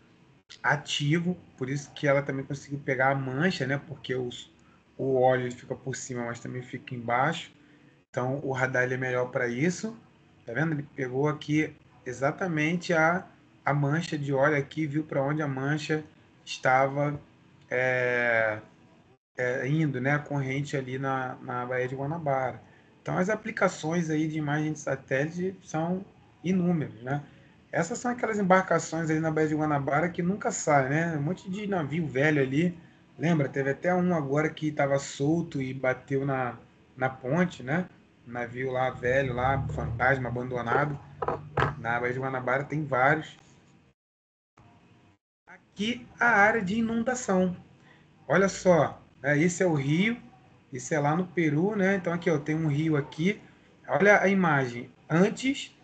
Speaker 2: ativo, por isso que ela também conseguiu pegar a mancha, né? Porque o óleo fica por cima, mas também fica embaixo. Então o radar ele é melhor para isso. Tá vendo? Ele pegou aqui exatamente a mancha de óleo aqui, viu para onde a mancha estava é, indo, né? A corrente ali na Baía de Guanabara. Então as aplicações aí de imagem de satélite são inúmeras, né? Essas são aquelas embarcações ali na Baía de Guanabara que nunca saem, né? Um monte de navio velho ali. Lembra? Teve até um agora que estava solto e bateu na ponte, né? Um navio lá velho, lá, fantasma, abandonado. Na Baía de Guanabara tem vários. Aqui a área de inundação. Olha só, né? Esse é o rio, esse é lá no Peru, né? Então aqui ó, tem um rio aqui. Olha a imagem antes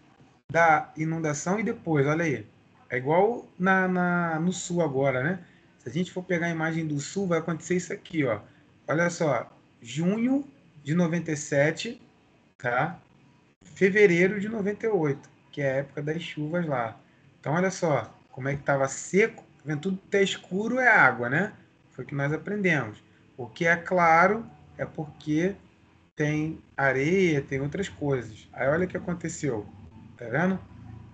Speaker 2: da inundação e depois, olha aí. É igual no sul agora, né? Se a gente for pegar a imagem do sul, vai acontecer isso aqui, ó. Olha só, junho de 97, tá? Fevereiro de 98, que é a época das chuvas lá. Então, olha só, como é que estava seco. Tá vendo? Tudo que é escuro é água, né? Foi o que nós aprendemos. O que é claro é porque tem areia, tem outras coisas. Aí olha o que aconteceu. Tá vendo?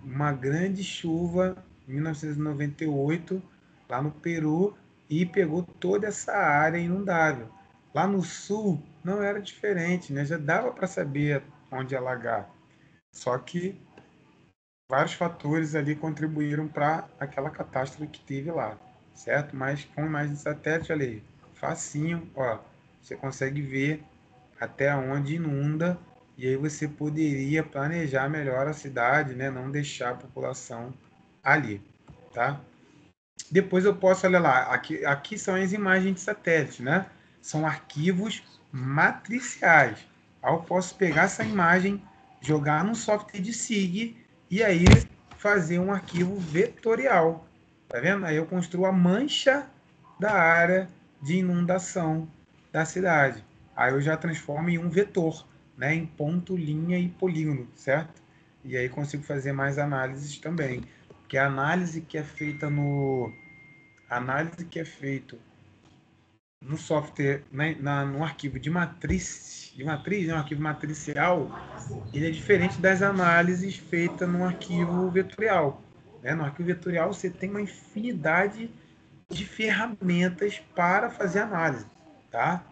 Speaker 2: Uma grande chuva em 1998 lá no Peru e pegou toda essa área inundável. Lá no sul não era diferente, né? Já dava para saber onde alagar. Só que vários fatores ali contribuíram para aquela catástrofe que teve lá, certo? Mas com imagem de satélite, olha aí, facinho, ó, você consegue ver até onde inunda e aí você poderia planejar melhor a cidade, né? Não deixar a população ali, tá? Depois eu posso, olha lá, aqui são as imagens de satélite, né? São arquivos matriciais. Aí eu posso pegar essa imagem, jogar no software de SIG e aí fazer um arquivo vetorial. Tá vendo? Aí eu construo a mancha da área de inundação da cidade. Aí eu já transformo em um vetor, né? Em ponto, linha e polígono, certo? E aí consigo fazer mais análises também. Porque a análise que é feita no software, no arquivo de matriz, né, um arquivo matricial, ele é diferente das análises feitas no arquivo vetorial. Né? No arquivo vetorial você tem uma infinidade de ferramentas para fazer análise, tá?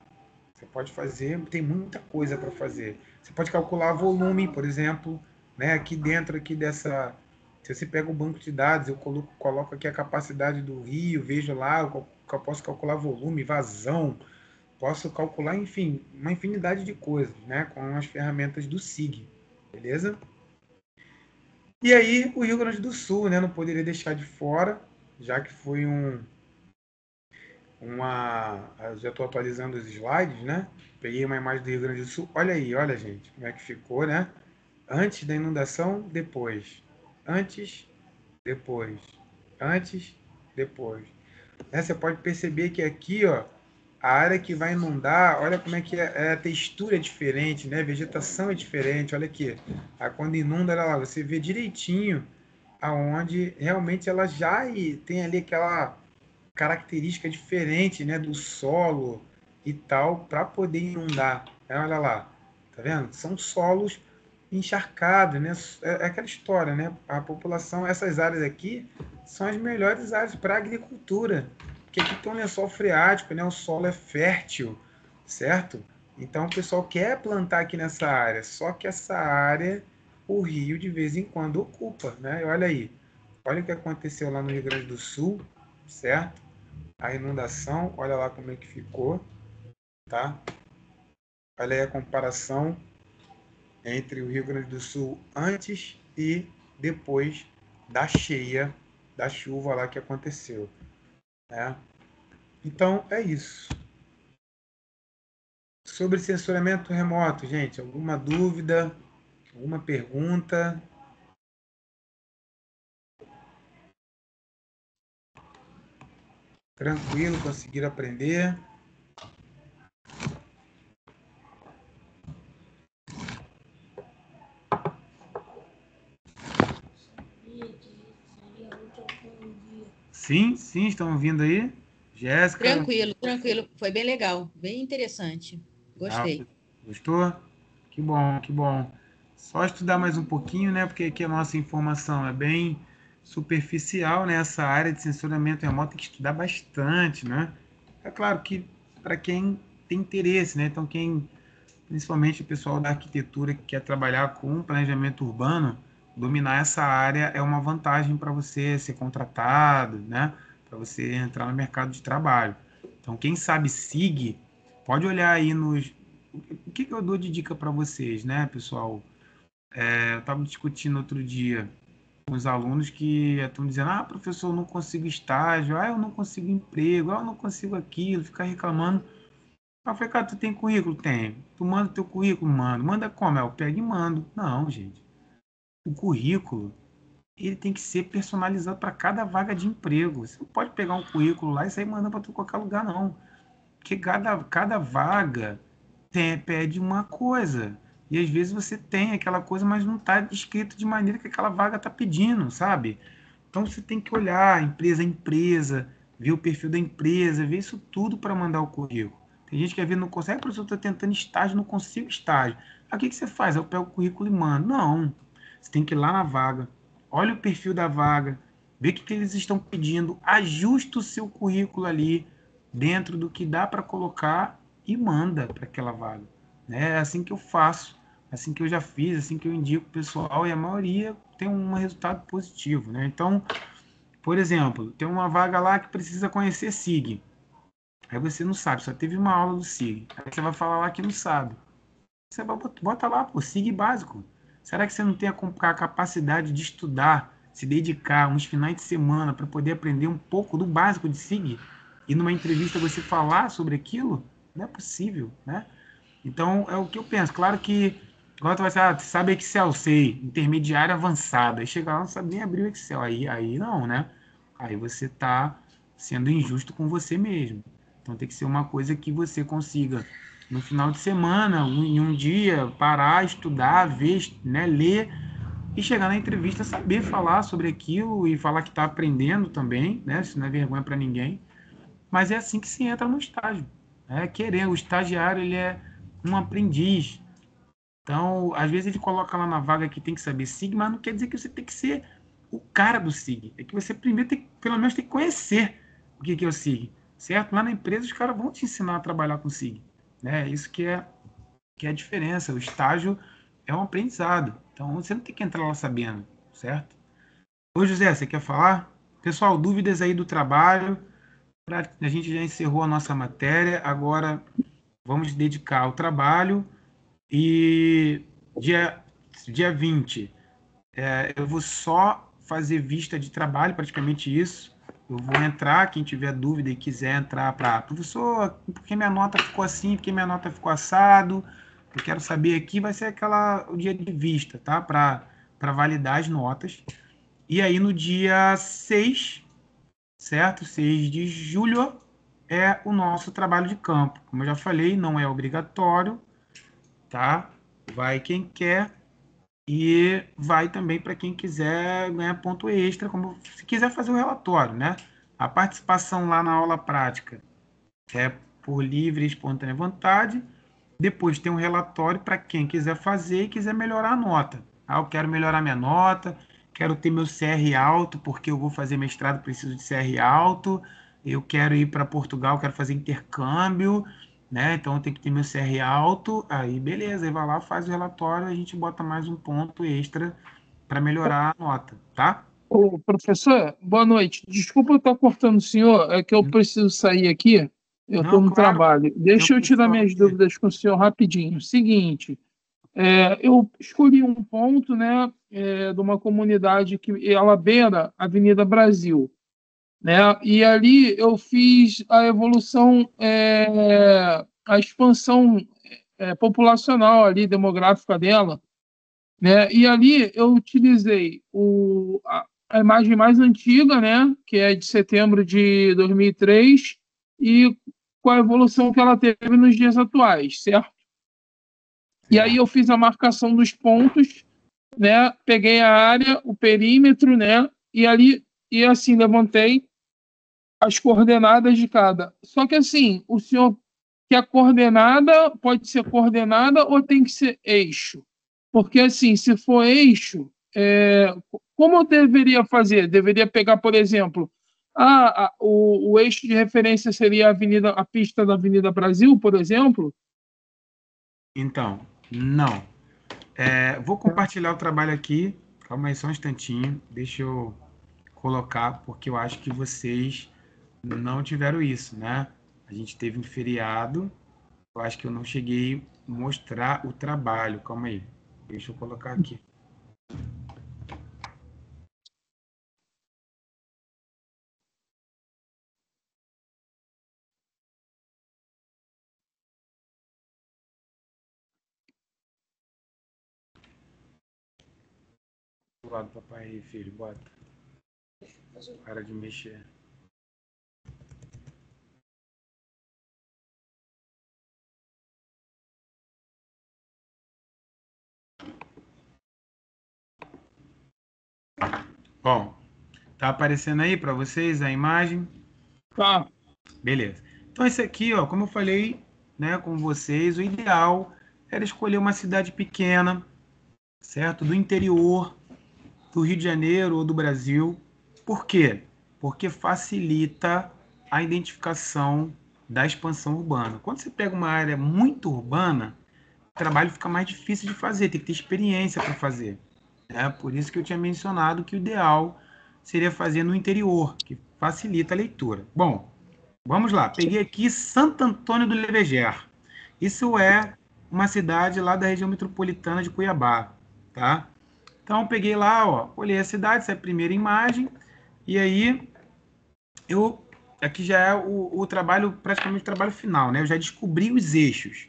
Speaker 2: Você pode fazer, tem muita coisa para fazer. Você pode calcular volume, por exemplo, né? Aqui dentro aqui dessa, se você pega o banco de dados, eu coloco aqui a capacidade do rio, vejo lá, eu posso calcular volume, vazão, posso calcular, enfim, uma infinidade de coisas, né? Com as ferramentas do SIG, beleza? E aí, o Rio Grande do Sul, né? Não poderia deixar de fora, já que foi eu já estou atualizando os slides, né? Peguei uma imagem do Rio Grande do Sul. Olha aí, olha, gente, como é que ficou, né? Antes da inundação, depois. Antes, depois. Antes, depois. Né? Você pode perceber que aqui, ó, a área que vai inundar, olha como é que a textura é diferente, né? A vegetação é diferente, olha aqui. Aí, quando inunda, olha lá, você vê direitinho aonde realmente ela já tem ali aquela característica diferente, né, do solo e tal, para poder inundar. Olha lá, tá vendo? São solos encharcados, né? É aquela história, né? A população, essas áreas aqui são as melhores áreas para agricultura, porque aqui tem um lençol freático, né? O solo é fértil, certo? Então o pessoal quer plantar aqui nessa área, só que essa área o rio de vez em quando ocupa, né? E olha aí, olha o que aconteceu lá no Rio Grande do Sul, certo? A inundação, olha lá como é que ficou, tá? Olha aí a comparação entre o Rio Grande do Sul antes e depois da cheia, da chuva lá que aconteceu, né? Então, é isso. Sobre censuramento remoto, gente, alguma dúvida, alguma pergunta? Tranquilo, conseguiram aprender? Sim, sim, estão ouvindo aí? Jéssica?
Speaker 7: Tranquilo, tranquilo. Foi bem legal, bem interessante. Gostei.
Speaker 2: Gostou? Que bom, que bom. Só estudar mais um pouquinho, né? Porque aqui a nossa informação é bem superficial, né? Essa área de censuramento remoto tem que estudar bastante, né? É claro que para quem tem interesse, né? Então, principalmente o pessoal da arquitetura que quer trabalhar com planejamento urbano, dominar essa área é uma vantagem para você ser contratado, né? Para você entrar no mercado de trabalho. Então, quem sabe SIG, pode olhar aí nos... O que eu dou de dica para vocês, né, pessoal? Eu estava discutindo outro dia com os alunos que estão dizendo: professor, eu não consigo estágio, eu não consigo emprego, eu não consigo aquilo, ficar reclamando. Eu falei: cara, tu tem currículo? Tem. Tu manda teu currículo? Manda. Manda como? Eu pego e mando. Não, gente. O currículo, ele tem que ser personalizado para cada vaga de emprego. Você não pode pegar um currículo lá e sair mandando para qualquer lugar, não. Porque cada vaga pede uma coisa. E às vezes você tem aquela coisa, mas não está escrito de maneira que aquela vaga está pedindo, sabe? Então você tem que olhar empresa a empresa, ver o perfil da empresa, ver isso tudo para mandar o currículo. Tem gente que às vezes não consegue, professor, eu estou tentando estágio, não consigo estágio. Aí o que você faz? Eu pego o currículo e mando. Não. Você tem que ir lá na vaga, olha o perfil da vaga, vê o que eles estão pedindo, ajusta o seu currículo ali dentro do que dá para colocar e manda para aquela vaga. É assim que eu faço, assim que eu já fiz, assim que eu indico o pessoal, e a maioria tem um resultado positivo, né? Então, por exemplo, tem uma vaga lá que precisa conhecer SIG. Aí você não sabe, só teve uma aula do SIG. Aí você vai falar lá que não sabe. Você bota lá, pô, SIG básico. Será que você não tem a capacidade de estudar, se dedicar uns finais de semana para poder aprender um pouco do básico de SIG? E numa entrevista você falar sobre aquilo? Não é possível, né? Então, é o que eu penso. Claro que, igual tu vai dizer, sabe Excel, sei, intermediário avançado. Aí chega lá, não sabe nem abrir o Excel. Aí não, né? Aí você está sendo injusto com você mesmo. Então, tem que ser uma coisa que você consiga, no final de semana, em um dia, parar, estudar, ver, né, ler e chegar na entrevista, saber falar sobre aquilo e falar que está aprendendo também, né? Isso não é vergonha para ninguém. Mas é assim que se entra no estágio. Querer. O estagiário, ele é um aprendiz. Então, às vezes ele coloca lá na vaga que tem que saber SIG, mas não quer dizer que você tem que ser o cara do SIG. É que você primeiro tem, pelo menos, tem que conhecer o que é o SIG, certo? Lá na empresa os caras vão te ensinar a trabalhar com SIG, né? Isso que é a diferença. O estágio é um aprendizado. Então, você não tem que entrar lá sabendo, certo? Ô, José, você quer falar? Pessoal, dúvidas aí do trabalho? A gente já encerrou a nossa matéria, agora vamos dedicar ao trabalho. E dia 20, eu vou só fazer vista de trabalho, praticamente isso. Eu vou entrar, quem tiver dúvida e quiser entrar para professor, por que minha nota ficou assim, por que minha nota ficou assado, eu quero saber aqui, vai ser o dia de vista, tá? Para validar as notas. E aí no dia 6, certo? 6 de julho é o nosso trabalho de campo. Como eu já falei, não é obrigatório, tá? Vai quem quer e vai também para quem quiser ganhar ponto extra, como se quiser fazer o relatório, né? A participação lá na aula prática é por livre e espontânea vontade. Depois tem um relatório para quem quiser fazer e quiser melhorar a nota. Ah, eu quero melhorar minha nota, quero ter meu CR alto, porque eu vou fazer mestrado, preciso de CR alto, eu quero ir para Portugal, quero fazer intercâmbio, né? Então eu tenho que ter meu CR alto, aí beleza, aí vai lá, faz o relatório, a gente bota mais um ponto extra para melhorar a nota, tá?
Speaker 5: Ô, professor, boa noite. Desculpa eu estar cortando o senhor, é que eu preciso sair aqui. Eu estou
Speaker 2: Não,
Speaker 5: no
Speaker 2: claro,
Speaker 5: trabalho.
Speaker 2: tem um
Speaker 5: Deixa eu tirar
Speaker 2: pessoal
Speaker 5: minhas
Speaker 2: aqui.
Speaker 5: dúvidas com o senhor rapidinho. Seguinte, eu escolhi um ponto, né, de uma comunidade que ela beira a Avenida Brasil, né? E ali eu fiz a evolução, a expansão populacional ali, demográfica dela, né? E ali eu utilizei a imagem mais antiga, né? Que é de setembro de 2003, e com a evolução que ela teve nos dias atuais, certo? E aí eu fiz a marcação dos pontos, né? Peguei a área, o perímetro, né? E ali e assim levantei as coordenadas de cada. Só que assim, o senhor que a coordenada pode ser coordenada ou tem que ser eixo? Porque assim, se for eixo, como eu deveria fazer? Deveria pegar, por exemplo, o eixo de referência seria a pista da Avenida Brasil, por exemplo?
Speaker 2: Então, não. Vou compartilhar o trabalho aqui. Calma aí só um instantinho. Deixa eu colocar, porque eu acho que vocês não tiveram isso, né? A gente teve um feriado. Eu acho que eu não cheguei a mostrar o trabalho. Calma aí. Deixa eu colocar aqui. Do lado do papai aí, filho. Bota. Para de mexer. Bom, tá aparecendo aí para vocês a imagem?
Speaker 5: Tá.
Speaker 2: Beleza. Então, esse aqui, ó, como eu falei, né, com vocês, o ideal era escolher uma cidade pequena, certo? Do interior, do Rio de Janeiro ou do Brasil. Por quê? Porque facilita a identificação da expansão urbana. Quando você pega uma área muito urbana, o trabalho fica mais difícil de fazer, tem que ter experiência para fazer. Por isso que eu tinha mencionado que o ideal seria fazer no interior, que facilita a leitura. Bom, vamos lá. Peguei aqui Santo Antônio do Leveger. Isso é uma cidade lá da região metropolitana de Cuiabá, tá? Então, peguei lá, ó, olhei a cidade, essa é a primeira imagem, e aí aqui já é o trabalho, praticamente o trabalho final, né? Eu já descobri os eixos.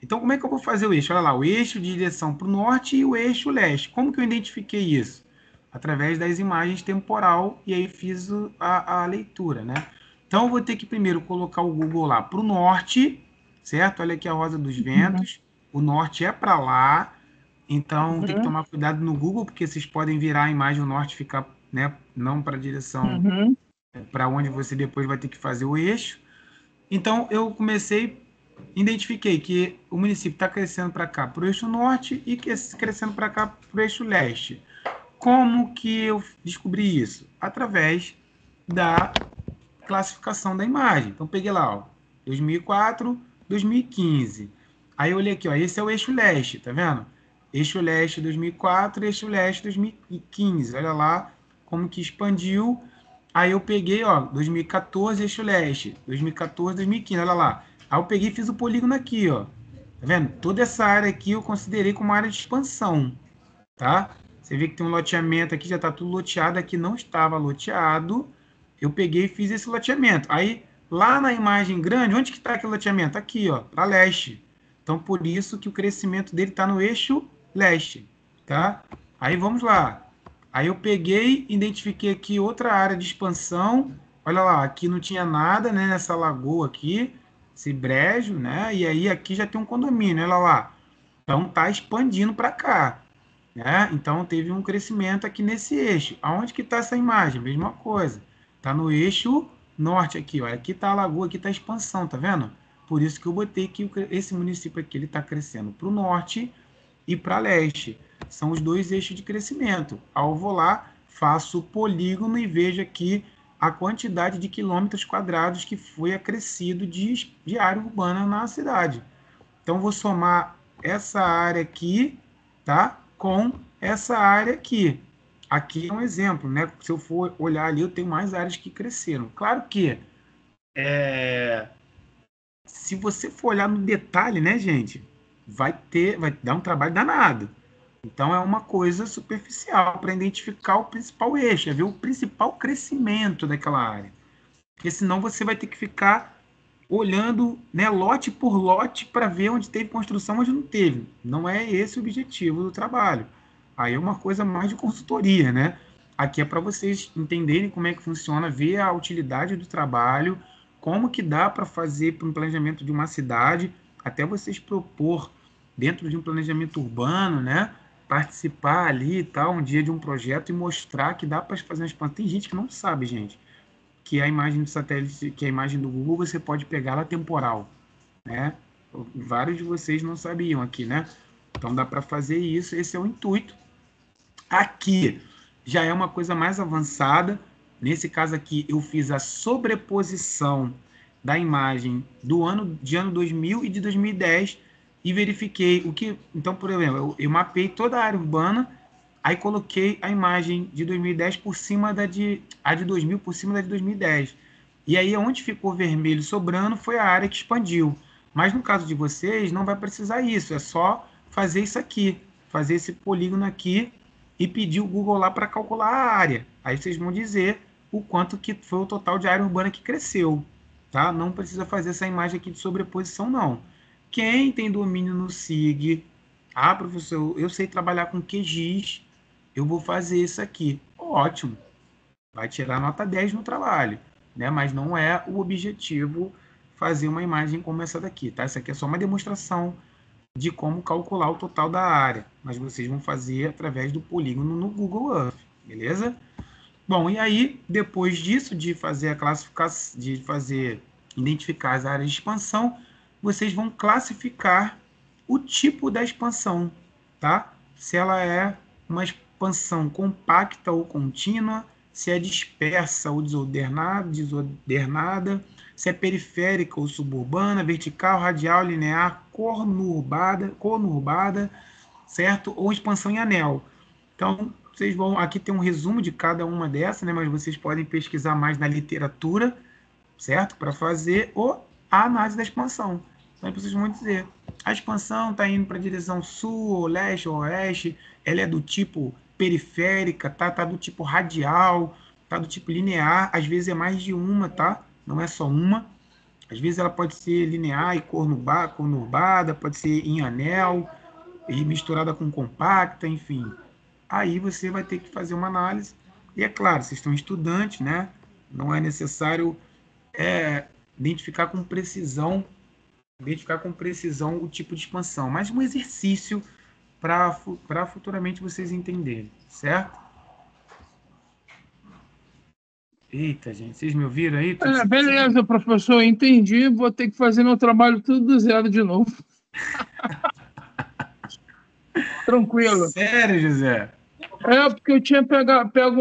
Speaker 2: Então, como é que eu vou fazer o eixo? Olha lá, o eixo de direção para o norte e o eixo leste. Como que eu identifiquei isso? Através das imagens temporal, e aí fiz a leitura, né? Então, eu vou ter que primeiro colocar o Google lá para o norte, certo? Olha aqui a Rosa dos Ventos. O norte é para lá, então tem que tomar cuidado no Google, porque vocês podem virar a imagem, o norte ficar, né, não para a direção para onde você depois vai ter que fazer o eixo. Então, eu identifiquei que o município está crescendo para cá, para o eixo norte, e crescendo para cá, para o eixo leste. Como que eu descobri isso? Através da classificação da imagem. Então, peguei lá, ó, 2004, 2015. Aí eu olhei aqui, ó, esse é o eixo leste, tá vendo? Eixo leste 2004, eixo leste 2015. Olha lá como que expandiu. Aí eu peguei, ó, 2014, eixo leste, 2014, 2015, olha lá. Aí eu peguei e fiz o polígono aqui, ó. Tá vendo? Toda essa área aqui eu considerei como área de expansão, tá? Você vê que tem um loteamento aqui, já está tudo loteado, aqui não estava loteado. Eu peguei e fiz esse loteamento. Aí, lá na imagem grande, onde que está aquele loteamento? Aqui, ó, para leste. Então, por isso que o crescimento dele está no eixo leste, tá? Aí, vamos lá. Aí, eu peguei, identifiquei aqui outra área de expansão. Olha lá, aqui não tinha nada, né, nessa lagoa aqui, esse brejo, né? E aí, aqui já tem um condomínio, olha lá. Então, tá expandindo para cá. Né? Então, teve um crescimento aqui nesse eixo. Aonde que está essa imagem? Mesma coisa. Está no eixo norte aqui. Olha. Aqui está a lagoa, aqui está a expansão, tá vendo? Por isso que eu botei que esse município aqui está crescendo para o norte e para leste. São os dois eixos de crescimento. Aí eu vou lá, faço o polígono e vejo aqui a quantidade de quilômetros quadrados que foi acrescido de área urbana na cidade. Então, vou somar essa área aqui, tá? Com essa área aqui. Aqui é um exemplo, né? Se eu for olhar ali, eu tenho mais áreas que cresceram. Claro que se você for olhar no detalhe, né, gente, vai dar um trabalho danado. Então é uma coisa superficial para identificar o principal eixo, é ver o principal crescimento daquela área. Porque senão você vai ter que ficar olhando, né, lote por lote para ver onde teve construção, onde não teve. Não é esse o objetivo do trabalho. Aí é uma coisa mais de consultoria, né? Aqui é para vocês entenderem como é que funciona, ver a utilidade do trabalho, como que dá para fazer para um planejamento de uma cidade, até vocês propor dentro de um planejamento urbano, né? Participar ali e tal, um dia de um projeto e mostrar que dá para fazer uma expansão. Tem gente que não sabe, gente, que a imagem do satélite, que a imagem do Google, você pode pegar ela temporal, né? Vários de vocês não sabiam aqui, né? Então dá para fazer isso, esse é o intuito. Aqui já é uma coisa mais avançada. Nesse caso aqui, eu fiz a sobreposição da imagem de ano 2000 e de 2010 e verifiquei o que... Então, por exemplo, eu mapeei toda a área urbana, aí coloquei a imagem de 2010 por cima a de 2000 por cima da de 2010. E aí, onde ficou vermelho sobrando foi a área que expandiu. Mas no caso de vocês, não vai precisar isso. É só fazer isso aqui, fazer esse polígono aqui e pedir o Google lá para calcular a área. Aí vocês vão dizer o quanto que foi o total de área urbana que cresceu. Tá? Não precisa fazer essa imagem aqui de sobreposição, não. Quem tem domínio no SIG, professor, eu sei trabalhar com QGIS, eu vou fazer isso aqui. Ótimo. Vai tirar nota 10 no trabalho, né? Mas não é o objetivo fazer uma imagem como essa daqui, tá? Essa aqui é só uma demonstração de como calcular o total da área, mas vocês vão fazer através do polígono no Google Earth, beleza? Bom, e aí, depois disso, de fazer a classificação, identificar as áreas de expansão, vocês vão classificar o tipo da expansão, tá? Se ela é uma expansão compacta ou contínua, se é dispersa ou desodernada, se é periférica ou suburbana, vertical, radial, linear, conurbada, certo? Ou expansão em anel. Então, vocês vão... Aqui tem um resumo de cada uma dessas, né? Mas vocês podem pesquisar mais na literatura, certo? Para fazer a análise da expansão. Então, vocês vão dizer, a expansão está indo para a direção sul, ou leste, ou oeste, ela é do tipo periférica, tá do tipo radial, tá do tipo linear, às vezes é mais de uma, tá? Não é só uma. Às vezes ela pode ser linear e conurbada, pode ser em anel, e misturada com compacta, enfim. Aí você vai ter que fazer uma análise. E é claro, vocês estão estudantes, né? Não é necessário identificar com precisão o tipo de expansão, mas um exercício para futuramente vocês entenderem, certo? Eita, gente, vocês me ouviram aí?
Speaker 5: Beleza, professor, entendi. Vou ter que fazer meu trabalho tudo do zero de novo. Tranquilo.
Speaker 2: Sério, José?
Speaker 5: Porque eu tinha pego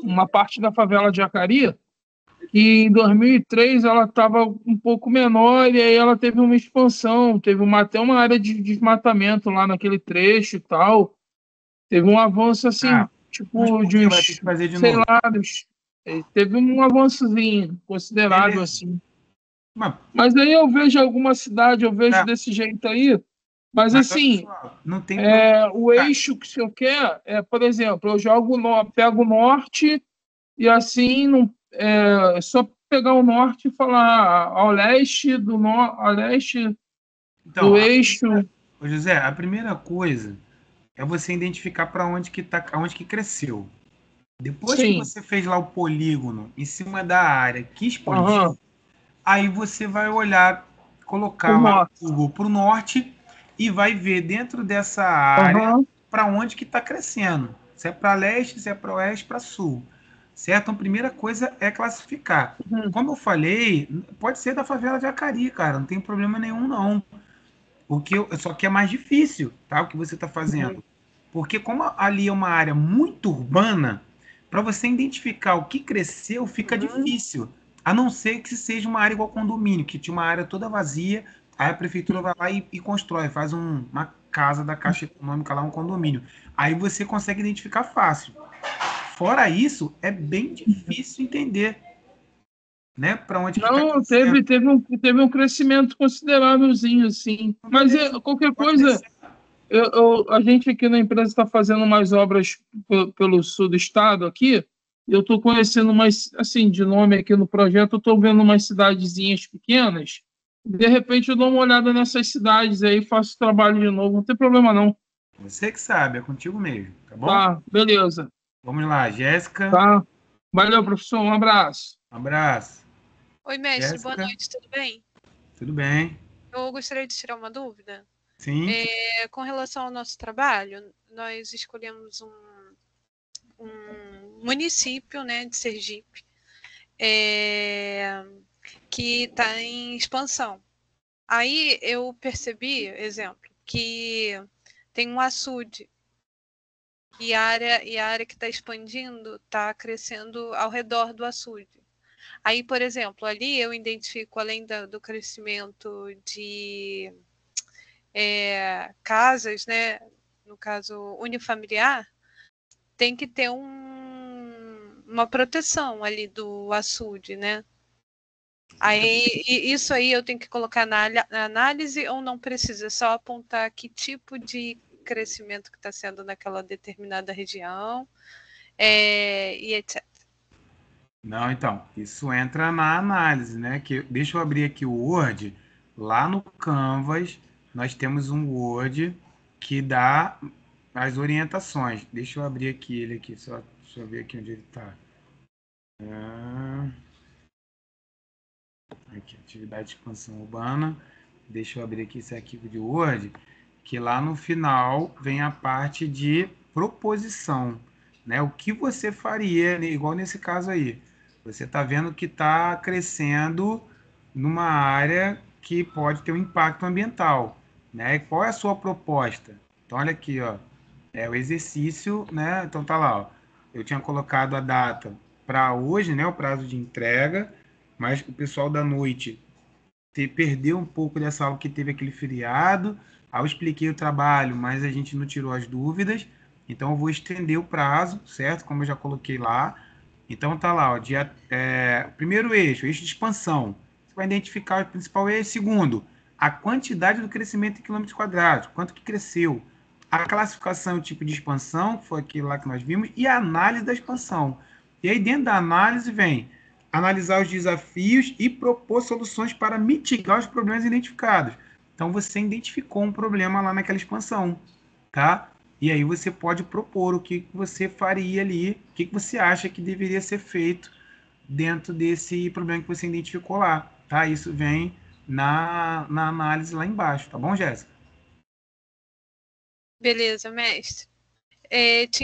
Speaker 5: uma parte da favela de Jacari, que em 2003 ela estava um pouco menor, e aí ela teve uma expansão, teve até uma área de desmatamento lá naquele trecho e tal. Teve um avanço assim,
Speaker 2: Mas
Speaker 5: tipo,
Speaker 2: por
Speaker 5: de
Speaker 2: que vai ter
Speaker 5: uns,
Speaker 2: que fazer de
Speaker 5: sei
Speaker 2: novo?
Speaker 5: lá, teve um avançozinho considerável
Speaker 2: Beleza.
Speaker 5: assim.
Speaker 2: Mas,
Speaker 5: Mas aí eu vejo alguma cidade, eu vejo
Speaker 2: tá,
Speaker 5: desse jeito aí, mas
Speaker 2: mas olha
Speaker 5: assim,
Speaker 2: só, não tem problema.
Speaker 5: o eixo que o senhor quer por exemplo, eu pego o norte e assim não, é só pegar o norte e falar ao leste ao leste
Speaker 2: Então,
Speaker 5: do eixo.
Speaker 2: ô José, a primeira coisa é você identificar para onde que tá, onde que cresceu. Depois que
Speaker 5: Sim,
Speaker 2: você fez lá o polígono em cima da área que expandiu,
Speaker 5: aham,
Speaker 2: aí você vai olhar,
Speaker 5: o
Speaker 2: colocar lá o
Speaker 5: norte,
Speaker 2: Google para o norte e vai ver dentro dessa área
Speaker 5: aham,
Speaker 2: para onde que está crescendo. Se é para leste, se é para oeste, para sul. Certo? Então, a primeira coisa é classificar.
Speaker 5: uhum,
Speaker 2: Como eu falei, pode ser da favela de Acari, cara, não tem problema nenhum, não. Só que é mais difícil, tá? O que você está
Speaker 5: uhum,
Speaker 2: fazendo. Porque como ali é uma área muito urbana, para você identificar o que cresceu fica
Speaker 5: uhum,
Speaker 2: difícil. A não ser que seja uma área igual condomínio, que tinha uma área toda vazia, aí a prefeitura vai lá e constrói, faz uma casa da Caixa Econômica lá, um condomínio. Aí você consegue identificar fácil. Fora isso, é bem
Speaker 5: uhum.
Speaker 2: difícil entender, né, para onde que está
Speaker 5: Não,
Speaker 2: crescendo.
Speaker 5: teve um crescimento considerávelzinho, sim.
Speaker 2: Então,
Speaker 5: Mas
Speaker 2: beleza,
Speaker 5: qualquer
Speaker 2: pode
Speaker 5: coisa,
Speaker 2: descer.
Speaker 5: a gente aqui na empresa está fazendo mais obras pelo sul do estado aqui. Eu estou conhecendo mais, assim, de nome aqui no projeto, eu estou vendo umas cidadezinhas pequenas. De repente eu dou uma olhada nessas cidades aí, faço o trabalho de novo, não tem problema não.
Speaker 2: Você que sabe, é contigo mesmo, tá bom?
Speaker 5: Tá, beleza.
Speaker 2: Vamos lá, Jéssica.
Speaker 5: Tá. Valeu, professor, um abraço.
Speaker 2: Um abraço.
Speaker 3: Oi, mestre, boa
Speaker 2: Jéssica,
Speaker 3: noite, tudo bem?
Speaker 2: tudo bem?
Speaker 3: Eu gostaria de tirar uma dúvida.
Speaker 2: Sim.
Speaker 3: Com relação ao nosso trabalho, nós escolhemos um município, né, de Sergipe, que está em expansão. Aí eu percebi, exemplo, que tem um açude e a área que está expandindo está crescendo ao redor do açude. Aí, por exemplo, ali eu identifico, além do crescimento de casas, né, no caso unifamiliar, tem que ter uma proteção ali do açude, né? Aí, isso aí eu tenho que colocar na análise ou não precisa? É só apontar que tipo de crescimento que está sendo naquela determinada região e etc.
Speaker 2: Não, então, isso entra na análise, né? Deixa eu abrir aqui o Word. Lá no Canvas, nós temos um Word que dá as orientações. Deixa eu abrir aqui ele aqui, só deixa eu ver aqui onde ele está. Aqui, atividade de expansão urbana. Deixa eu abrir aqui esse arquivo de Word, que lá no final vem a parte de proposição, né? O que você faria, igual nesse caso aí. Você está vendo que está crescendo numa área que pode ter um impacto ambiental, né? E qual é a sua proposta? Então, olha aqui, ó, é o exercício, né? Então tá lá, ó. Eu tinha colocado a data para hoje, né? O prazo de entrega, mas o pessoal da noite perdeu um pouco dessa aula que teve aquele feriado. Aí eu expliquei o trabalho, mas a gente não tirou as dúvidas. Então eu vou estender o prazo, certo? Como eu já coloquei lá. Então tá lá, ó, primeiro eixo, eixo de expansão. Você vai identificar o principal eixo. Segundo, a quantidade do crescimento em quilômetros quadrados, quanto que cresceu. A classificação e o tipo de expansão, que foi aquilo lá que nós vimos, e a análise da expansão. E aí dentro da análise vem analisar os desafios e propor soluções para mitigar os problemas identificados. Então você identificou um problema lá naquela expansão, tá? E aí você pode propor o que você faria ali, o que você acha que deveria ser feito dentro desse problema que você identificou lá, tá? Isso vem na análise lá embaixo, tá bom, Jéssica?
Speaker 3: Beleza, mestre.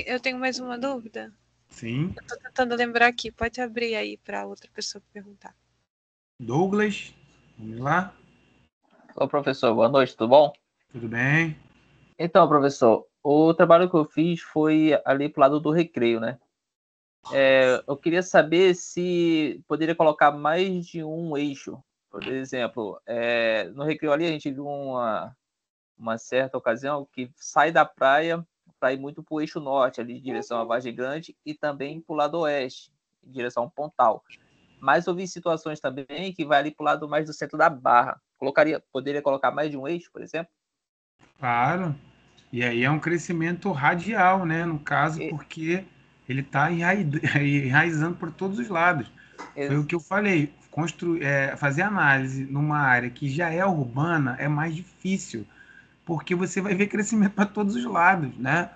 Speaker 3: Eu tenho mais uma dúvida.
Speaker 2: Sim.
Speaker 3: Eu tô tentando lembrar aqui. Pode abrir aí para outra pessoa perguntar.
Speaker 2: Douglas, vamos lá.
Speaker 8: Ô, professor, boa noite, tudo bom?
Speaker 2: Tudo bem?
Speaker 8: Então, professor, o trabalho que eu fiz foi ali pro lado do recreio, né? Eu queria saber se poderia colocar mais de um eixo. Por exemplo, no recreio ali a gente viu uma certa ocasião que sai da praia para ir muito para o eixo norte, ali em direção à Vargem Grande, e também para o lado oeste, em direção ao Pontal. Mas eu vi situações também que vai ali para o lado mais do centro da Barra. Poderia colocar mais de um eixo, por exemplo?
Speaker 2: Claro. E aí é um crescimento radial, né? No caso, porque ele está enraizando por todos os lados. Foi o que eu falei. Fazer análise numa área que já é urbana é mais difícil, porque você vai ver crescimento para todos os lados, né?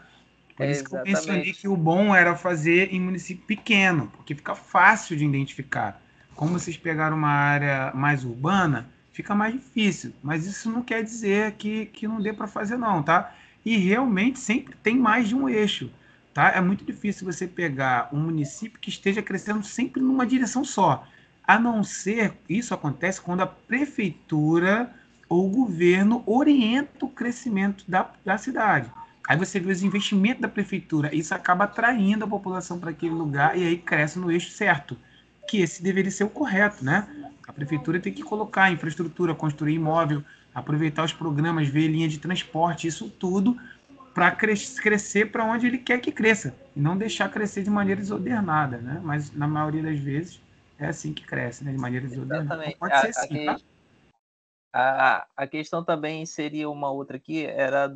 Speaker 2: Por isso que eu mencionei que o bom era fazer em município pequeno, porque fica fácil de identificar. Como vocês pegaram uma área mais urbana, fica mais difícil. Mas isso não quer dizer que não dê para fazer, não, tá? E realmente sempre tem mais de um eixo, tá? É muito difícil você pegar um município que esteja crescendo sempre numa direção só. A não ser, isso acontece quando a prefeitura ou o governo orienta o crescimento da cidade. Aí você vê os investimentos da prefeitura, isso acaba atraindo a população para aquele lugar e aí cresce no eixo certo, que esse deveria ser o correto, né? A prefeitura tem que colocar infraestrutura, construir imóvel, aproveitar os programas, ver linha de transporte, isso tudo para crescer para onde ele quer que cresça e não deixar crescer de maneira desordenada, né? Mas na maioria das vezes é assim que cresce, né? De maneira desordenada. Então, pode ser assim, tá?
Speaker 8: A questão também seria uma outra aqui, era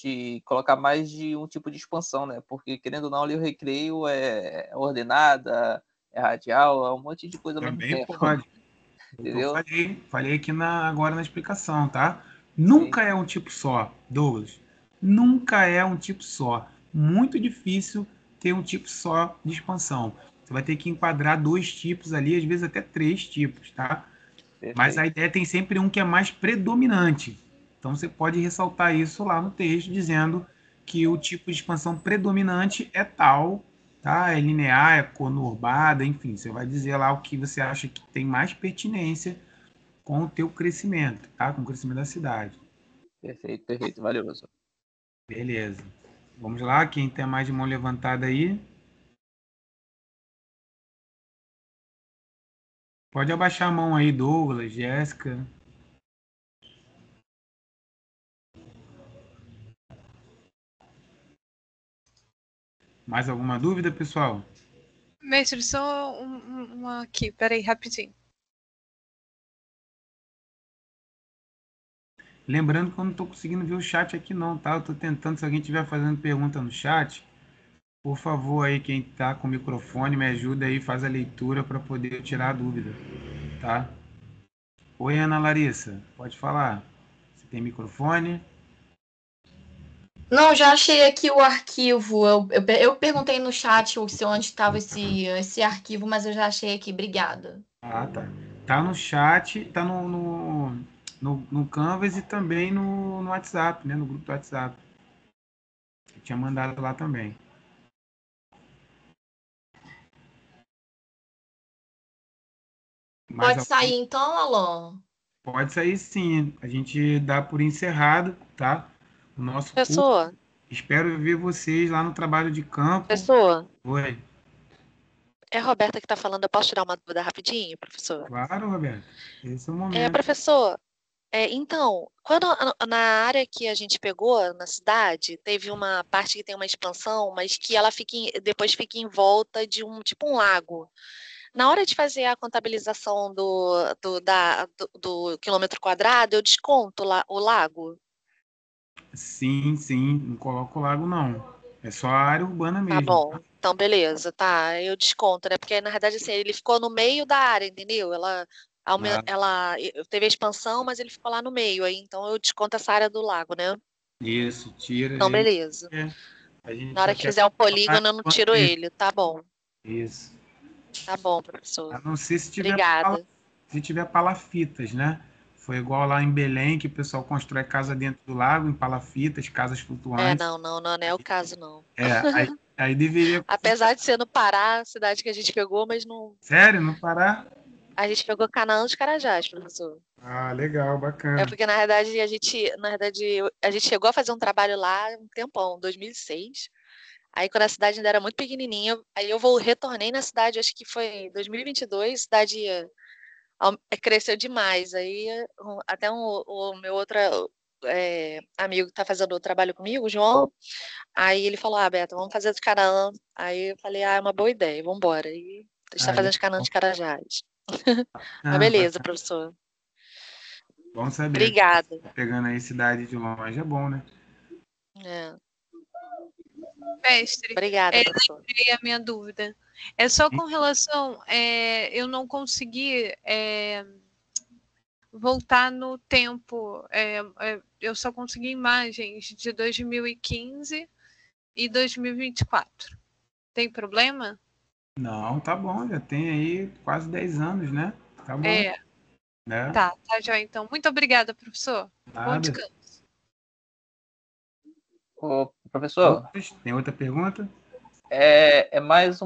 Speaker 8: de colocar mais de um tipo de expansão, né? Porque, querendo ou não, ali o recreio é ordenada, é radial, é um monte de coisa ao mesmo
Speaker 2: Também
Speaker 8: tempo.
Speaker 2: pode.
Speaker 8: Entendeu?
Speaker 2: Eu falei aqui agora na explicação, tá? Nunca é um tipo só, Douglas. Nunca é um tipo só. Muito difícil ter um tipo só de expansão. Você vai ter que enquadrar 2 tipos ali, às vezes até 3 tipos, tá?
Speaker 8: Perfeito.
Speaker 2: Mas a ideia tem sempre um que é mais predominante. Então você pode ressaltar isso lá no texto, dizendo que o tipo de expansão predominante é tal, tá? É linear, é conurbada, enfim, você vai dizer lá o que você acha que tem mais pertinência com o teu crescimento, tá? Com o crescimento da cidade.
Speaker 8: Perfeito. Valeu, professor.
Speaker 2: Beleza. Vamos lá, quem tem mais de mão levantada aí? Pode abaixar a mão aí, Douglas, Jéssica. Mais alguma dúvida, pessoal?
Speaker 3: Mestre, só uma aqui. Peraí, rapidinho.
Speaker 2: Lembrando que eu não estou conseguindo ver o chat aqui não, tá? Eu estou tentando, se alguém estiver fazendo pergunta no chat, por favor aí, quem está com o microfone, me ajuda aí, faz a leitura para poder tirar a dúvida, tá? Oi, Ana Larissa, pode falar. Você tem microfone?
Speaker 6: Não, já achei aqui o arquivo. Eu perguntei no chat onde estava esse arquivo, mas eu já achei aqui. Obrigada.
Speaker 2: Ah, tá. Tá no chat, tá no Canvas e também no WhatsApp, né? No grupo do WhatsApp. Eu tinha mandado lá também. Mas
Speaker 6: Pode sair então, Alon?
Speaker 2: pode sair sim. A gente dá por encerrado, tá? O nosso curso.
Speaker 9: Professor,
Speaker 2: Espero ver vocês lá no trabalho de campo.
Speaker 9: professor,
Speaker 2: Oi.
Speaker 9: é a Roberta que está falando. Eu posso tirar uma dúvida rapidinho, professor?
Speaker 2: Claro, Roberto. Esse é o momento.
Speaker 9: Professor, então, quando na área que a gente pegou na cidade, teve uma parte que tem uma expansão, mas que ela depois fica em volta de tipo um lago. Na hora de fazer a contabilização do quilômetro quadrado, eu desconto o lago?
Speaker 2: Sim. Não coloco o lago, não. É só a área urbana
Speaker 9: Tá
Speaker 2: mesmo.
Speaker 9: bom, então beleza, tá, eu desconto, né? Porque na verdade assim, ele ficou no meio da área, entendeu? Ela teve a expansão, mas ele ficou lá no meio, aí então eu desconto essa área do lago, né?
Speaker 2: Isso, tira
Speaker 9: Então
Speaker 2: ele.
Speaker 9: beleza.
Speaker 2: A gente
Speaker 9: Na hora
Speaker 2: só
Speaker 9: que
Speaker 2: quer
Speaker 9: fizer o polígono,
Speaker 2: falar
Speaker 9: eu não tiro ele, tá bom.
Speaker 2: Isso.
Speaker 9: Tá bom,
Speaker 2: A
Speaker 9: professor.
Speaker 2: não ser se
Speaker 9: Obrigada.
Speaker 2: tiver palafitas, né? Foi igual lá em Belém, que o pessoal constrói casa dentro do lago, em palafitas, casas flutuantes.
Speaker 9: Não é o caso, não.
Speaker 2: Aí Aí deveria.
Speaker 9: Apesar de ser no Pará, a cidade que a gente pegou, mas não.
Speaker 2: Sério, no Pará?
Speaker 9: A gente pegou Canaã dos Carajás, professor.
Speaker 2: Ah, legal,
Speaker 9: É
Speaker 2: bacana.
Speaker 9: porque, na verdade, a gente chegou a fazer um trabalho lá um tempão, 2006. Aí, quando a cidade ainda era muito pequenininha, aí retornei na cidade, acho que foi em 2022, a cidade cresceu demais. Aí, até o meu outro amigo que tá fazendo o trabalho comigo, o João, aí ele falou, Beto, vamos fazer de Canaã. Aí eu falei, é uma boa ideia, vamos embora. Aí a gente tá
Speaker 2: Ah,
Speaker 9: fazendo de Canaã de Carajás. Mas
Speaker 2: ah,
Speaker 9: beleza,
Speaker 2: bacana.
Speaker 9: professor.
Speaker 2: Bom saber.
Speaker 9: Obrigada.
Speaker 2: Pegando aí cidade de longe é bom, né?
Speaker 9: É,
Speaker 3: Mestre,
Speaker 9: obrigada, professor.
Speaker 3: lembrei a minha dúvida. É só com relação, eu não consegui voltar no tempo. Eu só consegui imagens de 2015 e 2024. Tem problema?
Speaker 2: Não, tá bom, já tem aí quase 10 anos, né? Tá bom, né?
Speaker 3: Tá já então. Muito obrigada, professor. Bom
Speaker 2: Nada.
Speaker 3: descanso.
Speaker 8: Ô, professor,
Speaker 2: Tem outra pergunta?
Speaker 8: é mais